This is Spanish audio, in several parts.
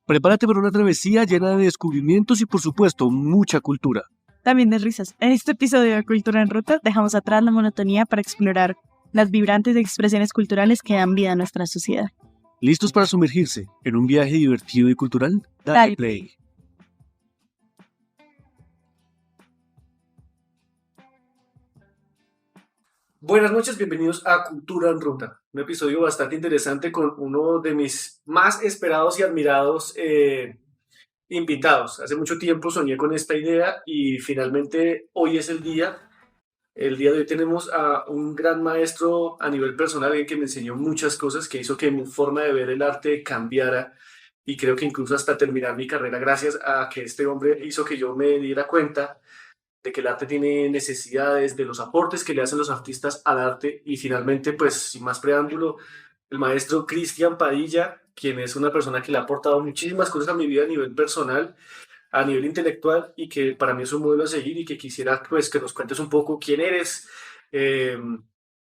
Prepárate para una travesía llena de descubrimientos y, por supuesto, mucha cultura. También de risas. En este episodio de Cultura en Ruta dejamos atrás la monotonía para explorar las vibrantes expresiones culturales que dan vida a nuestra sociedad. ¿Listos para sumergirse en un viaje divertido y cultural? Dale play. Buenas noches, bienvenidos a Cultura en Ruta, un episodio bastante interesante con uno de mis más esperados y admirados invitados. Hace mucho tiempo soñé con esta idea y finalmente hoy es el día. El día de hoy tenemos a un gran maestro a nivel personal, alguien que me enseñó muchas cosas, que hizo que mi forma de ver el arte cambiara y creo que incluso hasta terminar mi carrera gracias a que este hombre hizo que yo me diera cuenta de que el arte tiene necesidades, de los aportes que le hacen los artistas al arte y finalmente, pues sin más preámbulo, el maestro Cristian Padilla, quien es una persona que le ha aportado muchísimas cosas a mi vida a nivel personal, a nivel intelectual y que para mí es un modelo a seguir y que quisiera pues que nos cuentes un poco quién eres. Eh,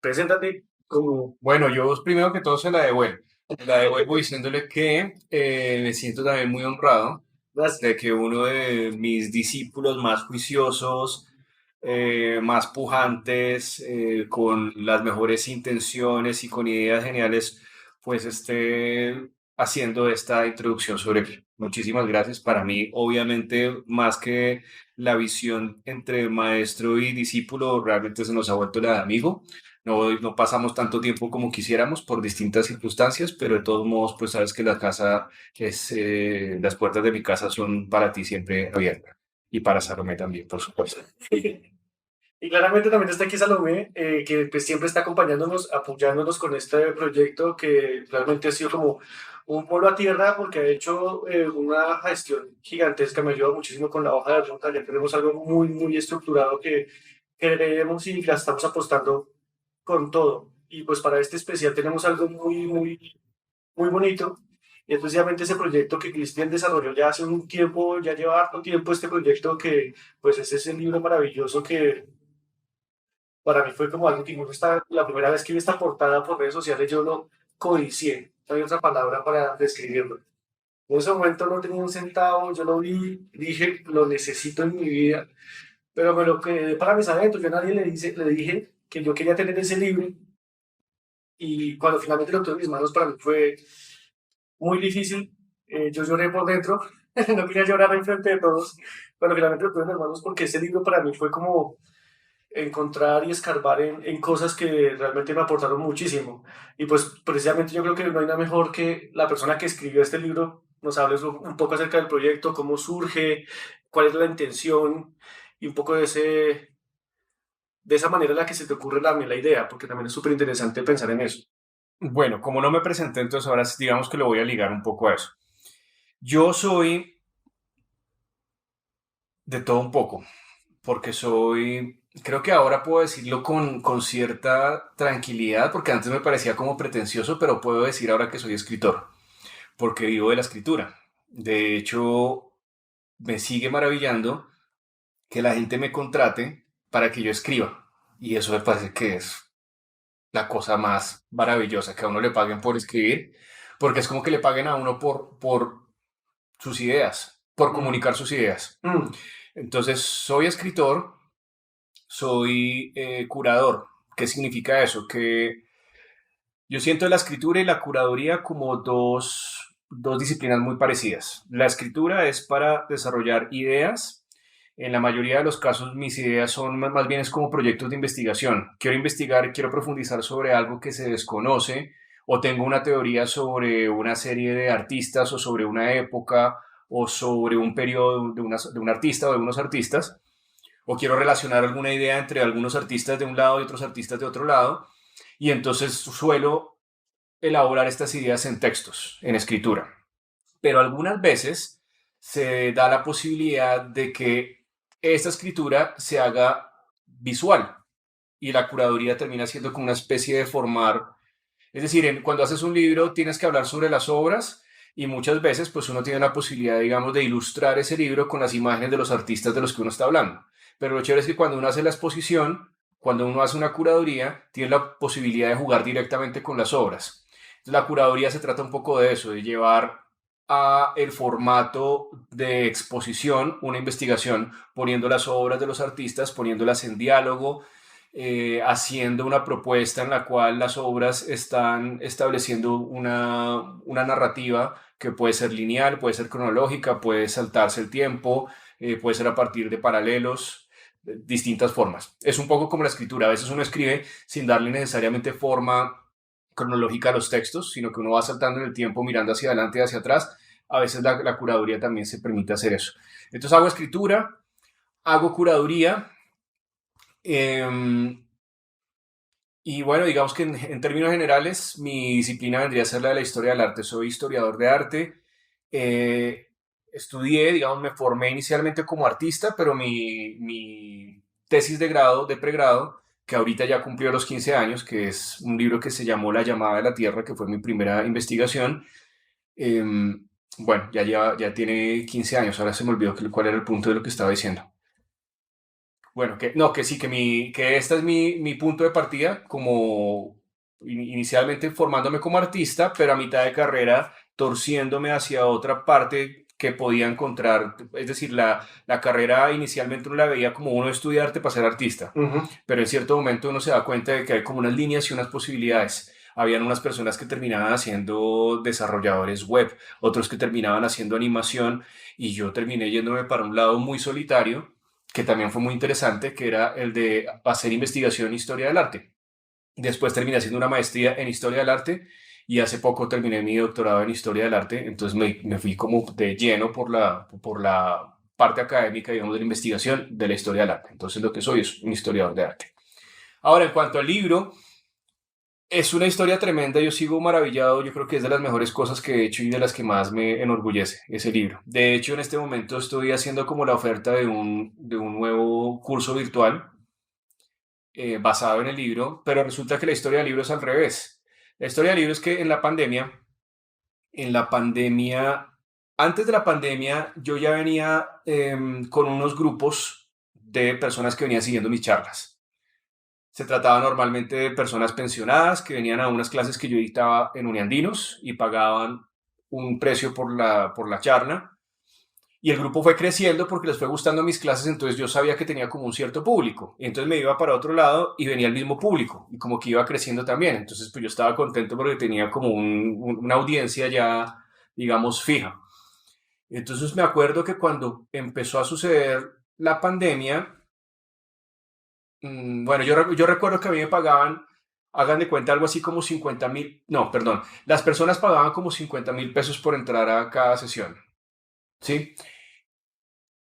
Preséntate como... Bueno, yo primero que todo se la devuelvo. La devuelvo diciéndole que me siento también muy honrado de que uno de mis discípulos más juiciosos, más pujantes, con las mejores intenciones y con ideas geniales, pues esté haciendo esta introducción sobre mí. Muchísimas gracias. Para mí, obviamente, más que la visión entre maestro y discípulo, realmente se nos ha vuelto la de amigo. No pasamos tanto tiempo como quisiéramos por distintas circunstancias, pero de todos modos, pues sabes que la casa las puertas de mi casa son para ti siempre abiertas. Y para Salomé también, por supuesto. Y claramente también está aquí Salomé, que pues siempre está acompañándonos, apoyándonos con este proyecto que realmente ha sido como un polo a tierra porque ha hecho una gestión gigantesca, me ayuda muchísimo con la hoja de ruta, ya tenemos algo muy estructurado que creemos y la estamos apostando con todo. Y pues para este especial tenemos algo muy bonito. Y especialmente ese proyecto que Cristian desarrolló ya hace un tiempo, ya lleva harto tiempo este proyecto que pues es ese libro maravilloso que para mí fue como algo que incluso la primera vez que vi esta portada por redes sociales yo lo codicié. No hay otra palabra para describirlo. En ese momento no tenía un centavo, yo lo vi, dije, lo necesito en mi vida, pero me lo quedé para mis adentros. Yo a nadie le dije que yo quería tener ese libro y cuando finalmente lo tuve en mis manos para mí fue muy difícil. Yo lloré por dentro, no quería llorar en frente de todos, cuando finalmente lo tuve en mis manos porque ese libro para mí fue como encontrar y escarbar en cosas que realmente me aportaron muchísimo. Y pues precisamente yo creo que no hay nada mejor que la persona que escribió este libro nos hable un poco acerca del proyecto, cómo surge, cuál es la intención y un poco de esa manera en la que se te ocurre la idea, porque también es súper interesante pensar en eso. Bueno, como no me presenté, entonces ahora digamos que lo voy a ligar un poco a eso. Yo soy de todo un poco, porque creo que ahora puedo decirlo con cierta tranquilidad, porque antes me parecía como pretencioso, pero puedo decir ahora que soy escritor, porque vivo de la escritura. De hecho, me sigue maravillando que la gente me contrate para que yo escriba. Y eso me parece que es la cosa más maravillosa, que a uno le paguen por escribir, porque es como que le paguen a uno por sus ideas, por comunicar sus ideas. Entonces, soy escritor, soy curador. ¿Qué significa eso? Que yo siento la escritura y la curaduría como dos disciplinas muy parecidas. La escritura es para desarrollar ideas. En la mayoría de los casos mis ideas son más bien es como proyectos de investigación. Quiero investigar, quiero profundizar sobre algo que se desconoce o tengo una teoría sobre una serie de artistas o sobre una época o sobre un periodo de un artista o de unos artistas o quiero relacionar alguna idea entre algunos artistas de un lado y otros artistas de otro lado y entonces suelo elaborar estas ideas en textos, en escritura. Pero algunas veces se da la posibilidad de que esta escritura se haga visual y la curaduría termina siendo como una especie de formar. Es decir, cuando haces un libro tienes que hablar sobre las obras y muchas veces pues uno tiene la posibilidad, digamos, de ilustrar ese libro con las imágenes de los artistas de los que uno está hablando. Pero lo chévere es que cuando uno hace la exposición, cuando uno hace una curaduría, tiene la posibilidad de jugar directamente con las obras. Entonces, la curaduría se trata un poco de eso, de llevar a el formato de exposición, una investigación, poniendo las obras de los artistas, poniéndolas en diálogo, haciendo una propuesta en la cual las obras están estableciendo una narrativa que puede ser lineal, puede ser cronológica, puede saltarse el tiempo, puede ser a partir de paralelos, distintas formas. Es un poco como la escritura, a veces uno escribe sin darle necesariamente forma cronológica a los textos, sino que uno va saltando en el tiempo, mirando hacia adelante y hacia atrás. A veces la curaduría también se permite hacer eso. Entonces hago escritura, hago curaduría, y bueno, digamos que en términos generales, mi disciplina vendría a ser la de la historia del arte. Soy historiador de arte. Eh, Estudié, digamos, me formé inicialmente como artista, pero mi tesis de grado, de pregrado, que ahorita ya cumplió los 15 años, que es un libro que se llamó La llamada de la tierra, que fue mi primera investigación. eh, bueno, ya tiene 15 años, ahora se me olvidó cuál era el punto de lo que estaba diciendo. Bueno, que sí, que este es mi punto de partida, como inicialmente formándome como artista, pero a mitad de carrera torciéndome hacia otra parte que podía encontrar. Es decir, la carrera inicialmente uno la veía como uno estudia arte para ser artista, pero en cierto momento uno se da cuenta de que hay como unas líneas y unas posibilidades. Habían unas personas que terminaban haciendo desarrolladores web, otros que terminaban haciendo animación, y yo terminé yéndome para un lado muy solitario, que también fue muy interesante, que era el de hacer investigación en historia del arte. Después terminé haciendo una maestría en historia del arte y hace poco terminé mi doctorado en historia del arte, entonces me fui como de lleno por la parte académica, digamos, de la investigación de la historia del arte. Entonces lo que soy es un historiador de arte. Ahora, en cuanto al libro, es una historia tremenda, yo sigo maravillado, yo creo que es de las mejores cosas que he hecho y de las que más me enorgullece ese libro. De hecho, en este momento estoy haciendo como la oferta de un nuevo curso virtual basado en el libro, pero resulta que la historia del libro es al revés. La historia del libro es que en la pandemia, antes de la pandemia, yo ya venía con unos grupos de personas que venían siguiendo mis charlas. Se trataba normalmente de personas pensionadas que venían a unas clases que yo dictaba en Uniandinos y pagaban un precio por la charla. Y el grupo fue creciendo porque les fue gustando mis clases, entonces yo sabía que tenía como un cierto público. Y entonces me iba para otro lado y venía el mismo público y como que iba creciendo también. Entonces pues yo estaba contento porque tenía como una audiencia ya, digamos, fija. Entonces me acuerdo que cuando empezó a suceder la pandemia, bueno, yo recuerdo que a mí me pagaban, hagan de cuenta, algo así como 50.000, no, perdón, las personas pagaban como 50.000 pesos por entrar a cada sesión, ¿sí?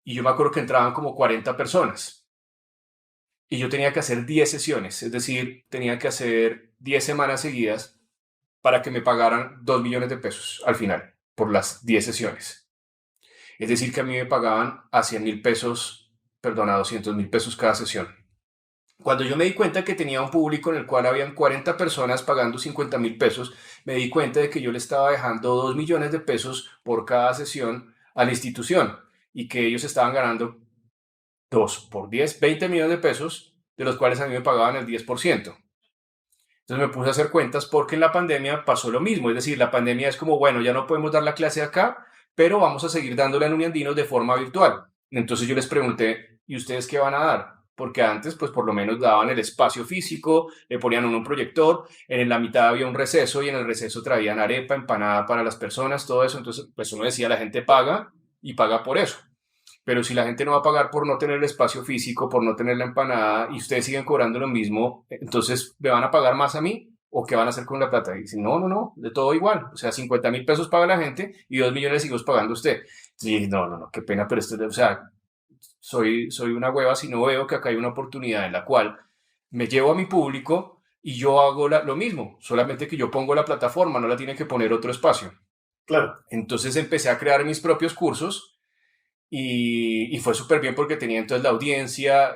Y yo me acuerdo que entraban como 40 personas y yo tenía que hacer 10 sesiones, es decir, tenía que hacer 10 semanas seguidas para que me pagaran 2 millones de pesos al final por las 10 sesiones. Es decir, que a mí me pagaban a 100.000 pesos, perdón, a 200.000 pesos cada sesión. Cuando yo me di cuenta que tenía un público en el cual habían 40 personas pagando 50.000 pesos, me di cuenta de que yo le estaba dejando 2 millones de pesos por cada sesión a la institución y que ellos estaban ganando 2 por 10, 20 millones de pesos, de los cuales a mí me pagaban el 10%. Entonces me puse a hacer cuentas porque en la pandemia pasó lo mismo, es decir, la pandemia es como, bueno, ya no podemos dar la clase acá, pero vamos a seguir dándola en Uniandinos de forma virtual. Entonces yo les pregunté, ¿y ustedes qué van a dar? Porque antes, pues por lo menos daban el espacio físico, le ponían un proyector, en la mitad había un receso y en el receso traían arepa, empanada para las personas, todo eso. Entonces, pues uno decía, la gente paga y paga por eso. Pero si la gente no va a pagar por no tener el espacio físico, por no tener la empanada y ustedes siguen cobrando lo mismo, entonces ¿me van a pagar más a mí? ¿O qué van a hacer con la plata? Y dicen, no, de todo igual. O sea, 50.000 pesos paga la gente y 2 millones sigo pagando usted. Y dije, no, qué pena, pero esto, o sea, soy una hueva si no veo que acá hay una oportunidad en la cual me llevo a mi público y yo hago lo mismo, solamente que yo pongo la plataforma, no la tiene que poner otro espacio. Claro. Entonces empecé a crear mis propios cursos y fue súper bien porque tenía entonces la audiencia,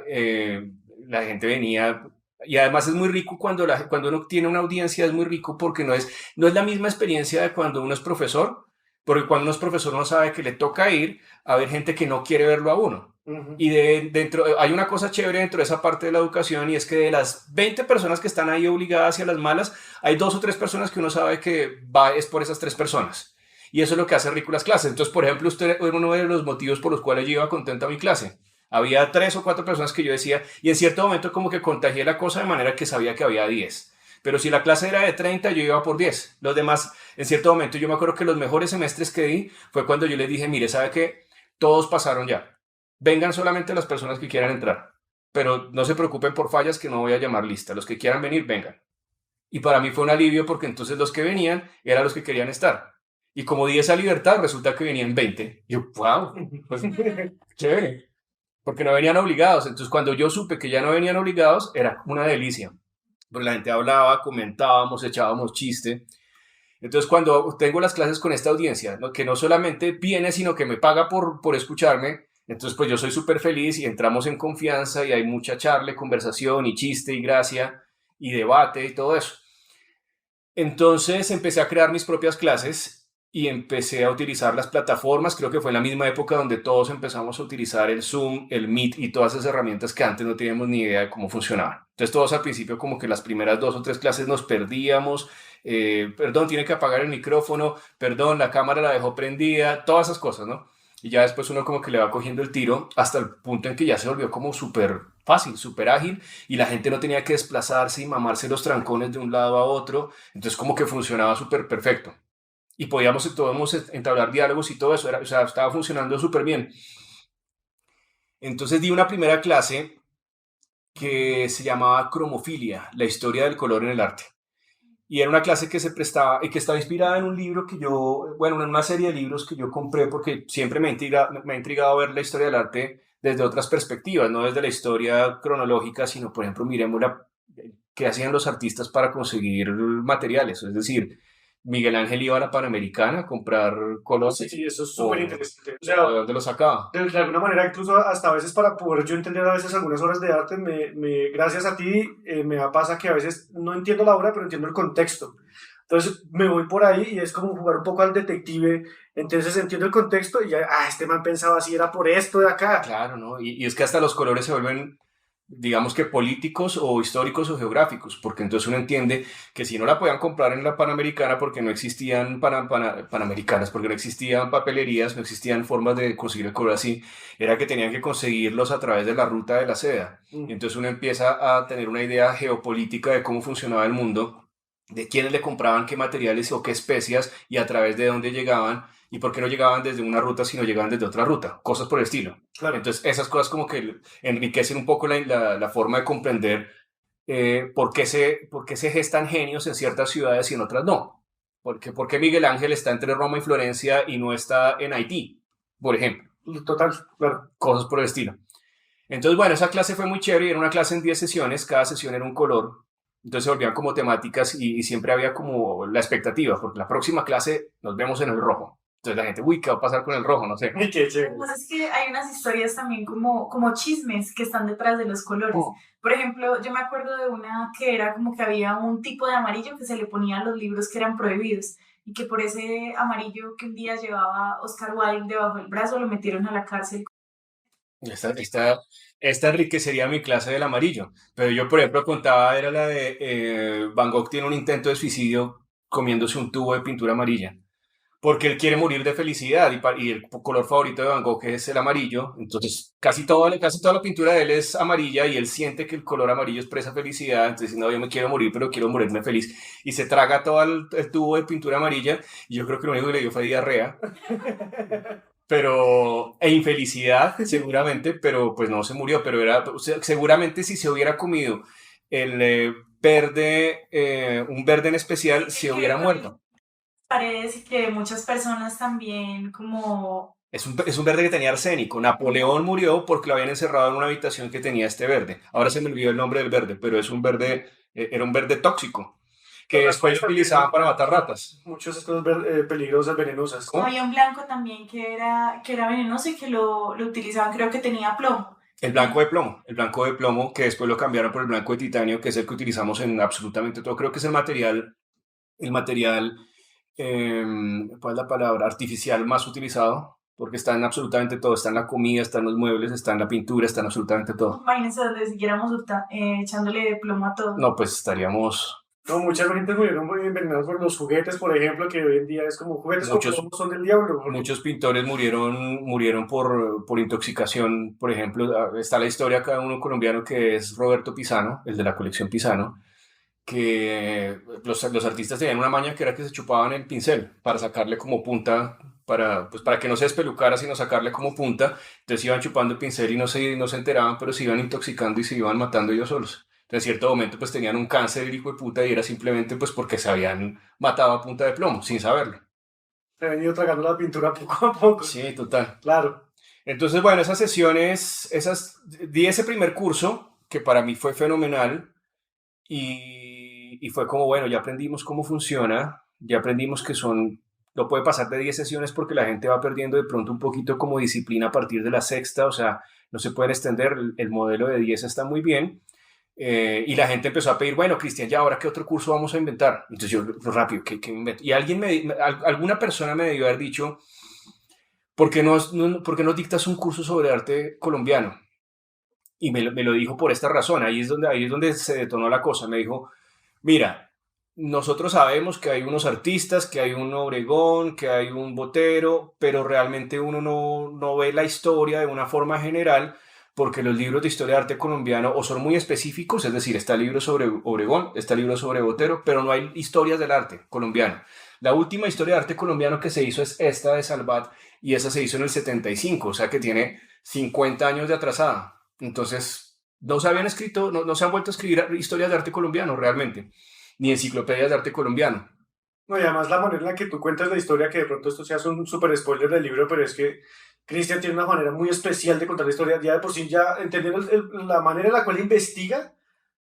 la gente venía. Y además es muy rico cuando uno tiene una audiencia, es muy rico porque no es la misma experiencia de cuando uno es profesor, porque cuando uno es profesor uno sabe que le toca ir a ver gente que no quiere verlo a uno. Y hay una cosa chévere dentro de esa parte de la educación y es que de las 20 personas que están ahí obligadas hacia las malas, hay 2 o 3 personas que uno sabe que es por esas 3 personas. Y eso es lo que hace rico las clases. Entonces, por ejemplo, usted era uno de los motivos por los cuales yo iba contento a mi clase. Había 3 o 4 personas que yo decía, y en cierto momento como que contagié la cosa de manera que sabía que había 10. Pero si la clase era de 30, yo iba por 10. Los demás, en cierto momento, yo me acuerdo que los mejores semestres que di fue cuando yo les dije, mire, ¿sabe qué? Todos pasaron ya. Vengan solamente las personas que quieran entrar. Pero no se preocupen por fallas que no voy a llamar lista. Los que quieran venir, vengan. Y para mí fue un alivio porque entonces los que venían eran los que querían estar. Y como di esa libertad, resulta que venían 20. Y yo, wow, pues, chévere. Porque no venían obligados. Entonces, cuando yo supe que ya no venían obligados, era una delicia. Porque la gente hablaba, comentábamos, echábamos chiste. Entonces, cuando tengo las clases con esta audiencia, ¿no? Que no solamente viene, sino que me paga por escucharme, entonces pues yo soy súper feliz y entramos en confianza y hay mucha charla, conversación y chiste y gracia y debate y todo eso. Entonces empecé a crear mis propias clases y empecé a utilizar las plataformas. Creo que fue en la misma época donde todos empezamos a utilizar el Zoom, el Meet y todas esas herramientas que antes no teníamos ni idea de cómo funcionaban. Entonces todos al principio como que las primeras 2 o 3 clases nos perdíamos. Perdón, tiene que apagar el micrófono, perdón, la cámara la dejó prendida, todas esas cosas, ¿no? Y ya después uno como que le va cogiendo el tiro hasta el punto en que ya se volvió como súper fácil, súper ágil y la gente no tenía que desplazarse y mamarse los trancones de un lado a otro. Entonces como que funcionaba súper perfecto. Y podíamos entablar diálogos y todo eso, o sea, estaba funcionando súper bien. Entonces di una primera clase que se llamaba Cromofilia, la historia del color en el arte. Y era una clase que se prestaba y que estaba inspirada en un libro que yo, bueno, en una serie de libros que yo compré porque siempre me ha intrigado ver la historia del arte desde otras perspectivas, no desde la historia cronológica, sino, por ejemplo, miremos qué hacían los artistas para conseguir materiales. Es decir, Miguel Ángel iba a la Panamericana a comprar colores. Sí, eso es súper interesante. O sea, ¿de dónde lo sacaba? de alguna manera, incluso hasta a veces para poder yo entender a veces algunas obras de arte, gracias a ti me pasa que a veces no entiendo la obra, pero entiendo el contexto. Entonces me voy por ahí y es como jugar un poco al detective, entonces entiendo el contexto y ya, este man pensaba así, era por esto de acá. Claro, ¿no? Y es que hasta los colores se vuelven, digamos que políticos o históricos o geográficos, porque entonces uno entiende que si no la podían comprar en la Panamericana porque no existían Panamericanas, porque no existían papelerías, no existían formas de conseguir el color así, era que tenían que conseguirlos a través de la ruta de la seda. Y entonces uno empieza a tener una idea geopolítica de cómo funcionaba el mundo, de quiénes le compraban qué materiales o qué especias y a través de dónde llegaban y por qué no llegaban desde una ruta sino llegaban desde otra ruta, cosas por el estilo. Claro. Entonces esas cosas como que enriquecen un poco la forma de comprender por qué se gestan genios en ciertas ciudades y en otras no. ¿Por qué Miguel Ángel está entre Roma y Florencia y no está en Haití, por ejemplo? Total, claro. Cosas por el estilo. Entonces, bueno, esa clase fue muy chévere, era una clase en 10 sesiones, cada sesión era un color. Entonces se volvían como temáticas y siempre había como la expectativa, porque la próxima clase nos vemos en el rojo. Entonces la gente, uy, ¿qué va a pasar con el rojo? No sé. Qué chévere. Pues es que hay unas historias también como chismes que están detrás de los colores. Oh. Por ejemplo, yo me acuerdo de una que era como que había un tipo de amarillo que se le ponía a los libros que eran prohibidos y que por ese amarillo que un día llevaba Oscar Wilde debajo del brazo lo metieron a la cárcel. Esta enriquecería mi clase del amarillo. Pero yo, por ejemplo, contaba, era la de Van Gogh tiene un intento de suicidio comiéndose un tubo de pintura amarilla. Porque él quiere morir de felicidad y el color favorito de Van Gogh es el amarillo. Entonces, casi toda la pintura de él es amarilla y él siente que el color amarillo expresa felicidad. Entonces, no, yo me quiero morir, pero quiero morirme feliz. Y se traga todo el tubo de pintura amarilla y yo creo que lo único que le dio fue diarrea. E infelicidad, seguramente, pero pues no se murió. Pero seguramente si se hubiera comido el verde, un verde en especial, se hubiera muerto. Paredes y que muchas personas también como... Es un verde que tenía arsénico. Napoleón murió porque lo habían encerrado en una habitación que tenía este verde. Ahora se me olvidó el nombre del verde, pero es un verde, era un verde tóxico que después utilizaban para matar ratas. Muchas cosas peligrosas, venenosas. ¿Cómo? Había un blanco también que era venenoso y que lo utilizaban, creo que tenía plomo. El blanco de plomo que después lo cambiaron por el blanco de titanio, que es el que utilizamos en absolutamente todo. Creo que es el material ¿cuál es la palabra? Artificial más utilizado, porque está en absolutamente todo, está en la comida, está en los muebles, está en la pintura, está en absolutamente todo. Imagínense donde siguiéramos echándole plomo a todo. No, pues estaríamos No, muchas gente murieron muy envenenados por los juguetes, por ejemplo, que hoy en día es como juguetes con Muchos, plomos son del diablo. Porque muchos pintores murieron por intoxicación. Por ejemplo, está la historia acá de uno colombiano que es Roberto Pisano, el de la colección Pisano, que los artistas tenían una maña que era que se chupaban el pincel para sacarle como punta, para que no se despelucara, sino sacarle como punta. Entonces iban chupando el pincel y no se enteraban, pero se iban intoxicando y se iban matando ellos solos. Entonces, en cierto momento, pues tenían un cáncer, el hijo de puta, y era simplemente pues porque se habían matado a punta de plomo, sin saberlo. se han ido tragando la pintura poco a poco. Sí, total. Claro. Entonces, bueno, esas sesiones, di ese primer curso, que para mí fue fenomenal, y fue como, bueno, ya aprendimos cómo funciona, ya aprendimos que no puede pasar de 10 sesiones porque la gente va perdiendo de pronto un poquito como disciplina a partir de la sexta, o sea, no se pueden extender, el modelo de 10 está muy bien, y la gente empezó a pedir, bueno, Cristian, ya ahora qué otro curso vamos a inventar. Entonces yo, rápido, ¿qué invento? Y alguna persona me debió haber dicho, ¿por qué no dictas un curso sobre arte colombiano? Y me lo dijo por esta razón, ahí es donde se detonó la cosa. Me dijo, mira, nosotros sabemos que hay unos artistas, que hay un Obregón, que hay un Botero, pero realmente uno no ve la historia de una forma general porque los libros de historia de arte colombiano o son muy específicos, es decir, está el libro sobre Obregón, está el libro sobre Botero, pero no hay historias del arte colombiano. La última historia de arte colombiano que se hizo es esta de Salvat y esa se hizo en el 75, o sea que tiene 50 años de atrasada. Entonces, no se habían escrito, no se han vuelto a escribir historias de arte colombiano realmente, ni enciclopedias de arte colombiano. No, y además la manera en la que tú cuentas la historia, que de pronto esto sea un súper spoiler del libro, pero es que Cristian tiene una manera muy especial de contar la historia. Ya de por sí, ya entendiendo la manera en la cual investiga,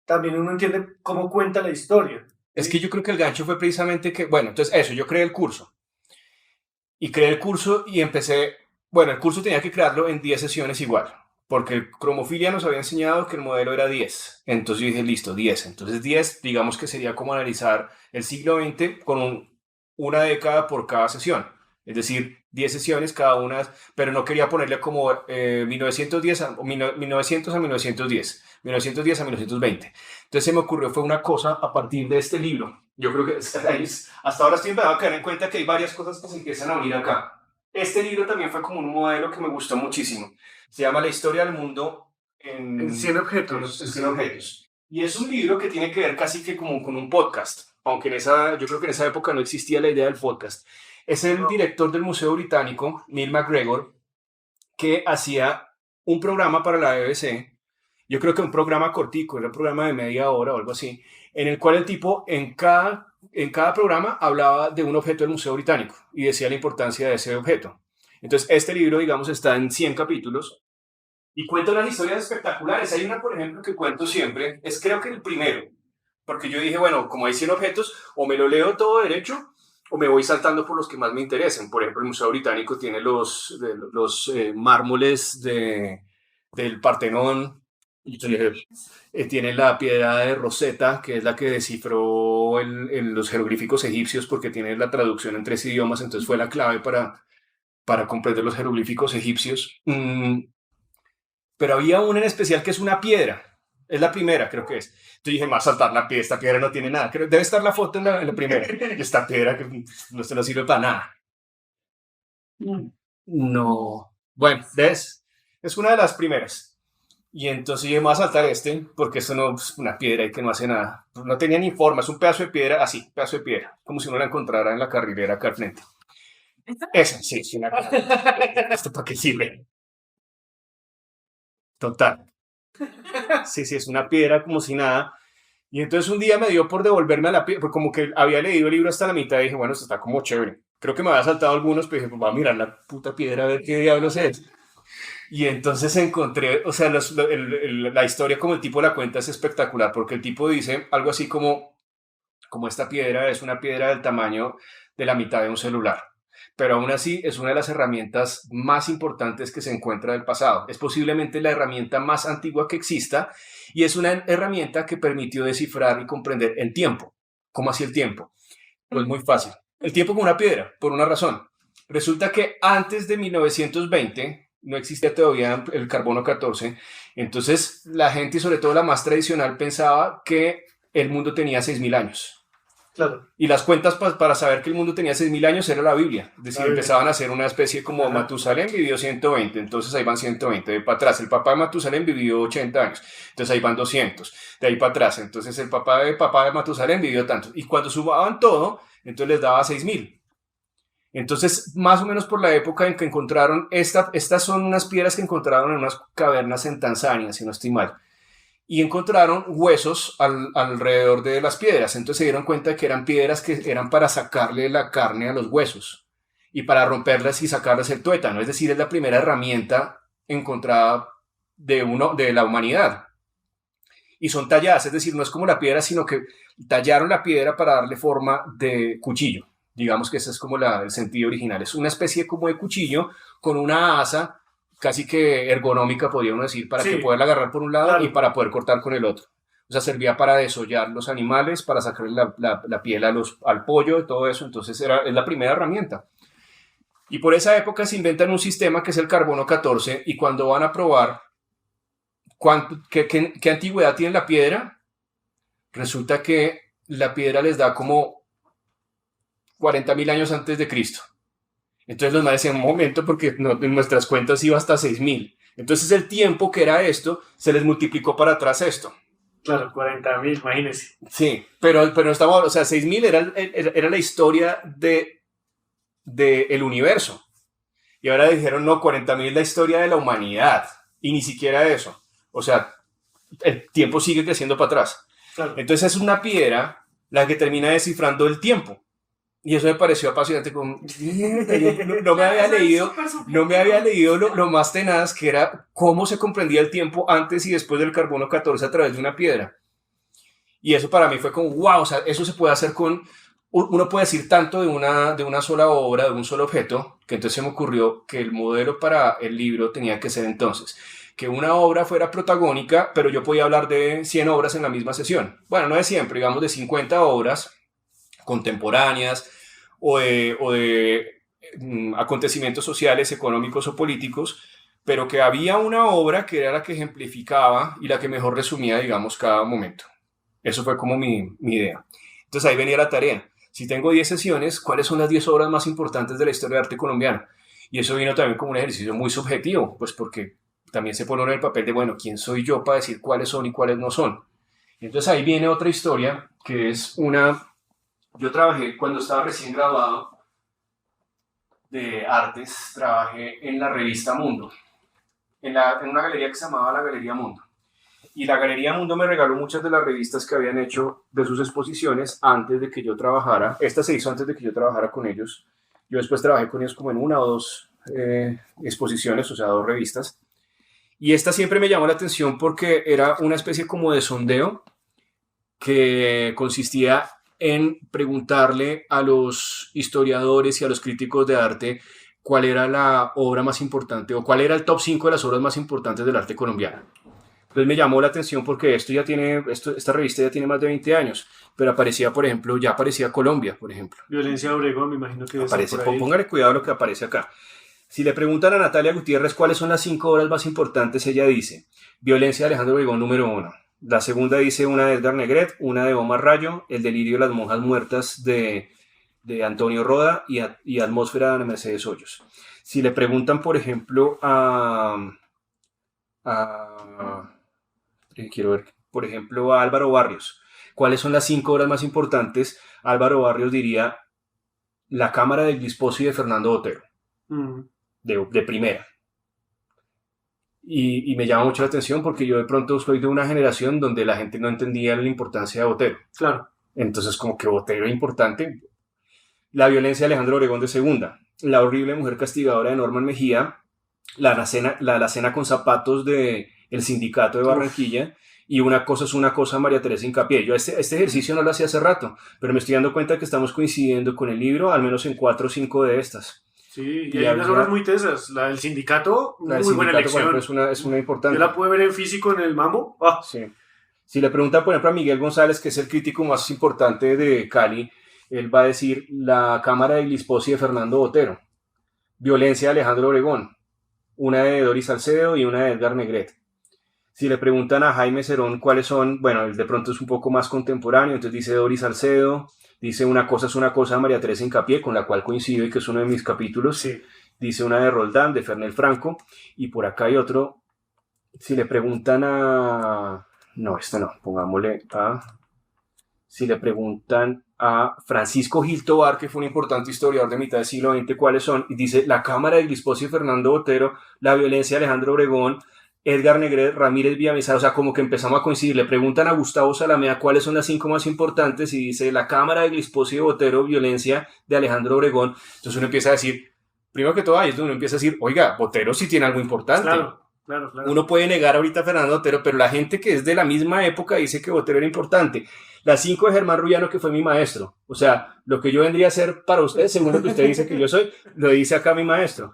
también uno entiende cómo cuenta la historia. Es que yo creo que el gancho fue precisamente que, bueno, entonces eso, yo creé el curso. Y creé el curso y bueno, el curso tenía que crearlo en 10 sesiones igual, porque el Cromofilia nos había enseñado que el modelo era 10. Entonces yo dije, listo, 10. Entonces 10, digamos que sería como analizar el siglo XX con una década por cada sesión. Es decir, 10 sesiones cada una, pero no quería ponerle como 1910 a 1900 a 1910, 1910 a 1920. Entonces se me ocurrió, fue una cosa a partir de este libro. Yo creo que hasta ahora estoy empezando a caer en cuenta que hay varias cosas que se empiezan a unir acá. Este libro también fue como un modelo que me gustó muchísimo. Se llama La historia del mundo En 100 objetos. en 100 objetos. Y es un libro que tiene que ver casi que como con un podcast, aunque yo creo que en esa época no existía la idea del podcast. Es el director del Museo Británico, Neil MacGregor, que hacía un programa para la BBC. Yo creo que un programa cortico, era un programa de media hora o algo así, en el cual el tipo en cada programa hablaba de un objeto del Museo Británico y decía la importancia de ese objeto. Entonces, este libro, digamos, está en 100 capítulos y cuenta unas historias espectaculares. Hay una, por ejemplo, que cuento siempre, es creo que el primero, porque yo dije, bueno, como hay 100 objetos, o me lo leo todo derecho, o me voy saltando por los que más me interesen. Por ejemplo, el Museo Británico tiene los mármoles del Partenón, tiene la piedra de Rosetta, que es la que descifró los jeroglíficos egipcios, porque tiene la traducción en 3 idiomas, entonces fue la clave para comprender los jeroglíficos egipcios. Pero había una en especial que es una piedra. Es la primera, creo que es. Entonces dije, más saltar la piedra, esta piedra no tiene nada. Debe estar la foto en la primera. Esta piedra que no sirve para nada. No. Bueno, ¿ves? Es una de las primeras. Y entonces dije, me voy a saltar porque esto no es una piedra y que no hace nada. No tenía ni forma, es un pedazo de piedra, así, pedazo de piedra. Como si uno la encontrara en la carrilera acá al frente. Esa, sí, es una piedra. ¿Esto para qué sirve? Total. Sí, es una piedra como si nada. Y entonces un día me dio por devolverme a la piedra, porque como que había leído el libro hasta la mitad y dije, bueno, esto está como chévere. Creo que me había saltado algunos, pero dije, pues voy a mirar la puta piedra a ver qué diablos es. Y entonces encontré, o sea, la historia como el tipo la cuenta es espectacular, porque el tipo dice algo así como esta piedra es una piedra del tamaño de la mitad de un celular. Pero aún así es una de las herramientas más importantes que se encuentra del pasado. Es posiblemente la herramienta más antigua que exista y es una herramienta que permitió descifrar y comprender el tiempo. ¿Cómo así el tiempo? Pues muy fácil. El tiempo con una piedra, por una razón. Resulta que antes de 1920 no existía todavía el carbono 14, entonces la gente, y sobre todo la más tradicional, pensaba que el mundo tenía 6.000 años. Claro. Y las cuentas para saber que el mundo tenía 6.000 años era la Biblia. Es decir, empezaban a hacer una especie como Ajá. Matusalén vivió 120, entonces ahí van 120. De para atrás, el papá de Matusalén vivió 80 años, entonces ahí van 200. De ahí para atrás, entonces el papá de Matusalén vivió tanto. Y cuando sumaban todo, entonces les daba 6.000. Entonces, más o menos por la época en que encontraron, estas son unas piedras que encontraron en unas cavernas en Tanzania, si no estoy mal. Y encontraron huesos alrededor de las piedras. Entonces se dieron cuenta de que eran piedras que eran para sacarle la carne a los huesos y para romperlas y sacarles el tuétano. Es decir, es la primera herramienta encontrada de la humanidad. Y son talladas, es decir, no es como la piedra, sino que tallaron la piedra para darle forma de cuchillo. Digamos que ese es como el sentido original. Es una especie como de cuchillo con una asa casi que ergonómica, podría uno decir, para que poderla agarrar por un lado, claro, y para poder cortar con el otro. O sea, servía para desollar los animales, para sacarle la piel al pollo, todo eso. Entonces es la primera herramienta. Y por esa época se inventan un sistema que es el carbono 14, y cuando van a probar qué antigüedad tiene la piedra, resulta que la piedra les da como 40.000 años antes de Cristo. Entonces los manes decían, un momento, porque en nuestras cuentas iba hasta 6.000. Entonces el tiempo que era esto, se les multiplicó para atrás esto. Claro, 40.000, imagínense. Sí, pero estamos, o sea, 6.000 era la historia del universo. Y ahora dijeron, no, 40.000 es la historia de la humanidad. Y ni siquiera eso. O sea, el tiempo sigue creciendo para atrás. Claro. Entonces es una piedra la que termina descifrando el tiempo. Y eso me pareció apasionante. No me había leído lo más tenaz, que era cómo se comprendía el tiempo antes y después del carbono 14 a través de una piedra. Y eso para mí fue como, wow, o sea, eso se puede hacer uno puede decir tanto de una sola obra, de un solo objeto, que entonces se me ocurrió que el modelo para el libro tenía que ser entonces que una obra fuera protagónica, pero yo podía hablar de 100 obras en la misma sesión. Bueno, no de siempre, digamos de 50 obras contemporáneas o de acontecimientos sociales, económicos o políticos, pero que había una obra que era la que ejemplificaba y la que mejor resumía, digamos, cada momento. Eso fue como mi idea. Entonces ahí venía la tarea. Si tengo 10 sesiones, ¿cuáles son las 10 obras más importantes de la historia del arte colombiano? Y eso vino también como un ejercicio muy subjetivo, pues porque también se pone en el papel de, bueno, ¿quién soy yo para decir cuáles son y cuáles no son? Entonces ahí viene otra historia, que es yo trabajé cuando estaba recién graduado de artes, trabajé en la revista Mundo, en una galería que se llamaba la Galería Mundo. Y la Galería Mundo me regaló muchas de las revistas que habían hecho de sus exposiciones antes de que yo trabajara. Esta se hizo antes de que yo trabajara con ellos. Yo después trabajé con ellos como en una o dos exposiciones, o sea, 2 revistas. Y esta siempre me llamó la atención porque era una especie como de sondeo que consistía en preguntarle a los historiadores y a los críticos de arte cuál era la obra más importante o cuál era el top 5 de las obras más importantes del arte colombiano. Entonces me llamó la atención porque esta revista ya tiene más de 20 años, pero ya aparecía Colombia, por ejemplo. Violencia de Obregón, me imagino que aparece, póngale cuidado a lo que aparece acá. Si le preguntan a Natalia Gutiérrez cuáles son las 5 obras más importantes, ella dice Violencia de Alejandro Obregón número 1. La segunda dice una de Edgar Negret, una de Omar Rayo, El delirio de las monjas muertas de Antonio Roda y Atmósfera de Ana Mercedes Hoyos. Si le preguntan, por ejemplo, quiero ver, por ejemplo, a Álvaro Barrios, ¿cuáles son las 5 obras más importantes? Álvaro Barrios diría La Cámara del Gisposo y de Fernando Botero. De primera. Y me llama mucho la atención porque yo de pronto soy de una generación donde la gente no entendía la importancia de Botero. Claro. Entonces, como que Botero es importante. La violencia de Alejandro Obregón de segunda. La horrible mujer castigadora de Norman Mejía. La alacena con zapatos de El Sindicato de Barranquilla. Y Una cosa es una cosa, María Teresa Hincapié. Yo este ejercicio no lo hacía hace rato, pero me estoy dando cuenta que estamos coincidiendo con el libro, al menos en 4 o 5 de estas. Sí, y hay unas obras muy tesas. La del Sindicato, muy buena elección. Bueno, es una importante. Yo la pude ver en físico en el Mambo. Sí. Si le preguntan, por ejemplo, a Miguel González, que es el crítico más importante de Cali, él va a decir La Cámara de Gisposo y de Fernando Botero. Violencia de Alejandro Obregón. Una de Doris Salcedo y una de Edgar Negret. Si le preguntan a Jaime Cerón cuáles son, bueno, él de pronto es un poco más contemporáneo, entonces dice Doris Salcedo, dice Una cosa es una cosa de María Teresa Incapié, con la cual coincido y que es uno de mis capítulos, Sí. dice una de Roldán, de Fernel Franco, y por acá hay otro, si le preguntan a... No, esta no, pongámosle a... Si le preguntan a Francisco Gil Tobar, que fue un importante historiador de mitad del siglo XX, cuáles son, y dice La Cámara de Glispos y Fernando Botero, La violencia de Alejandro Obregón, Edgar Negret, Ramírez Villamizar, o sea, como que empezamos a coincidir. Le preguntan a Gustavo Salamea cuáles son las 5 más importantes y dice La Cámara de Glispos y Botero, violencia de Alejandro Obregón. Entonces uno empieza a decir, primero que todo, ahí es donde uno empieza a decir, oiga, Botero sí tiene algo importante. Claro. Uno puede negar ahorita a Fernando Botero, pero la gente que es de la misma época dice que Botero era importante. Las 5 de Germán Rullano, que fue mi maestro. O sea, lo que yo vendría a ser para usted, según lo que usted dice que yo soy, lo dice acá mi maestro.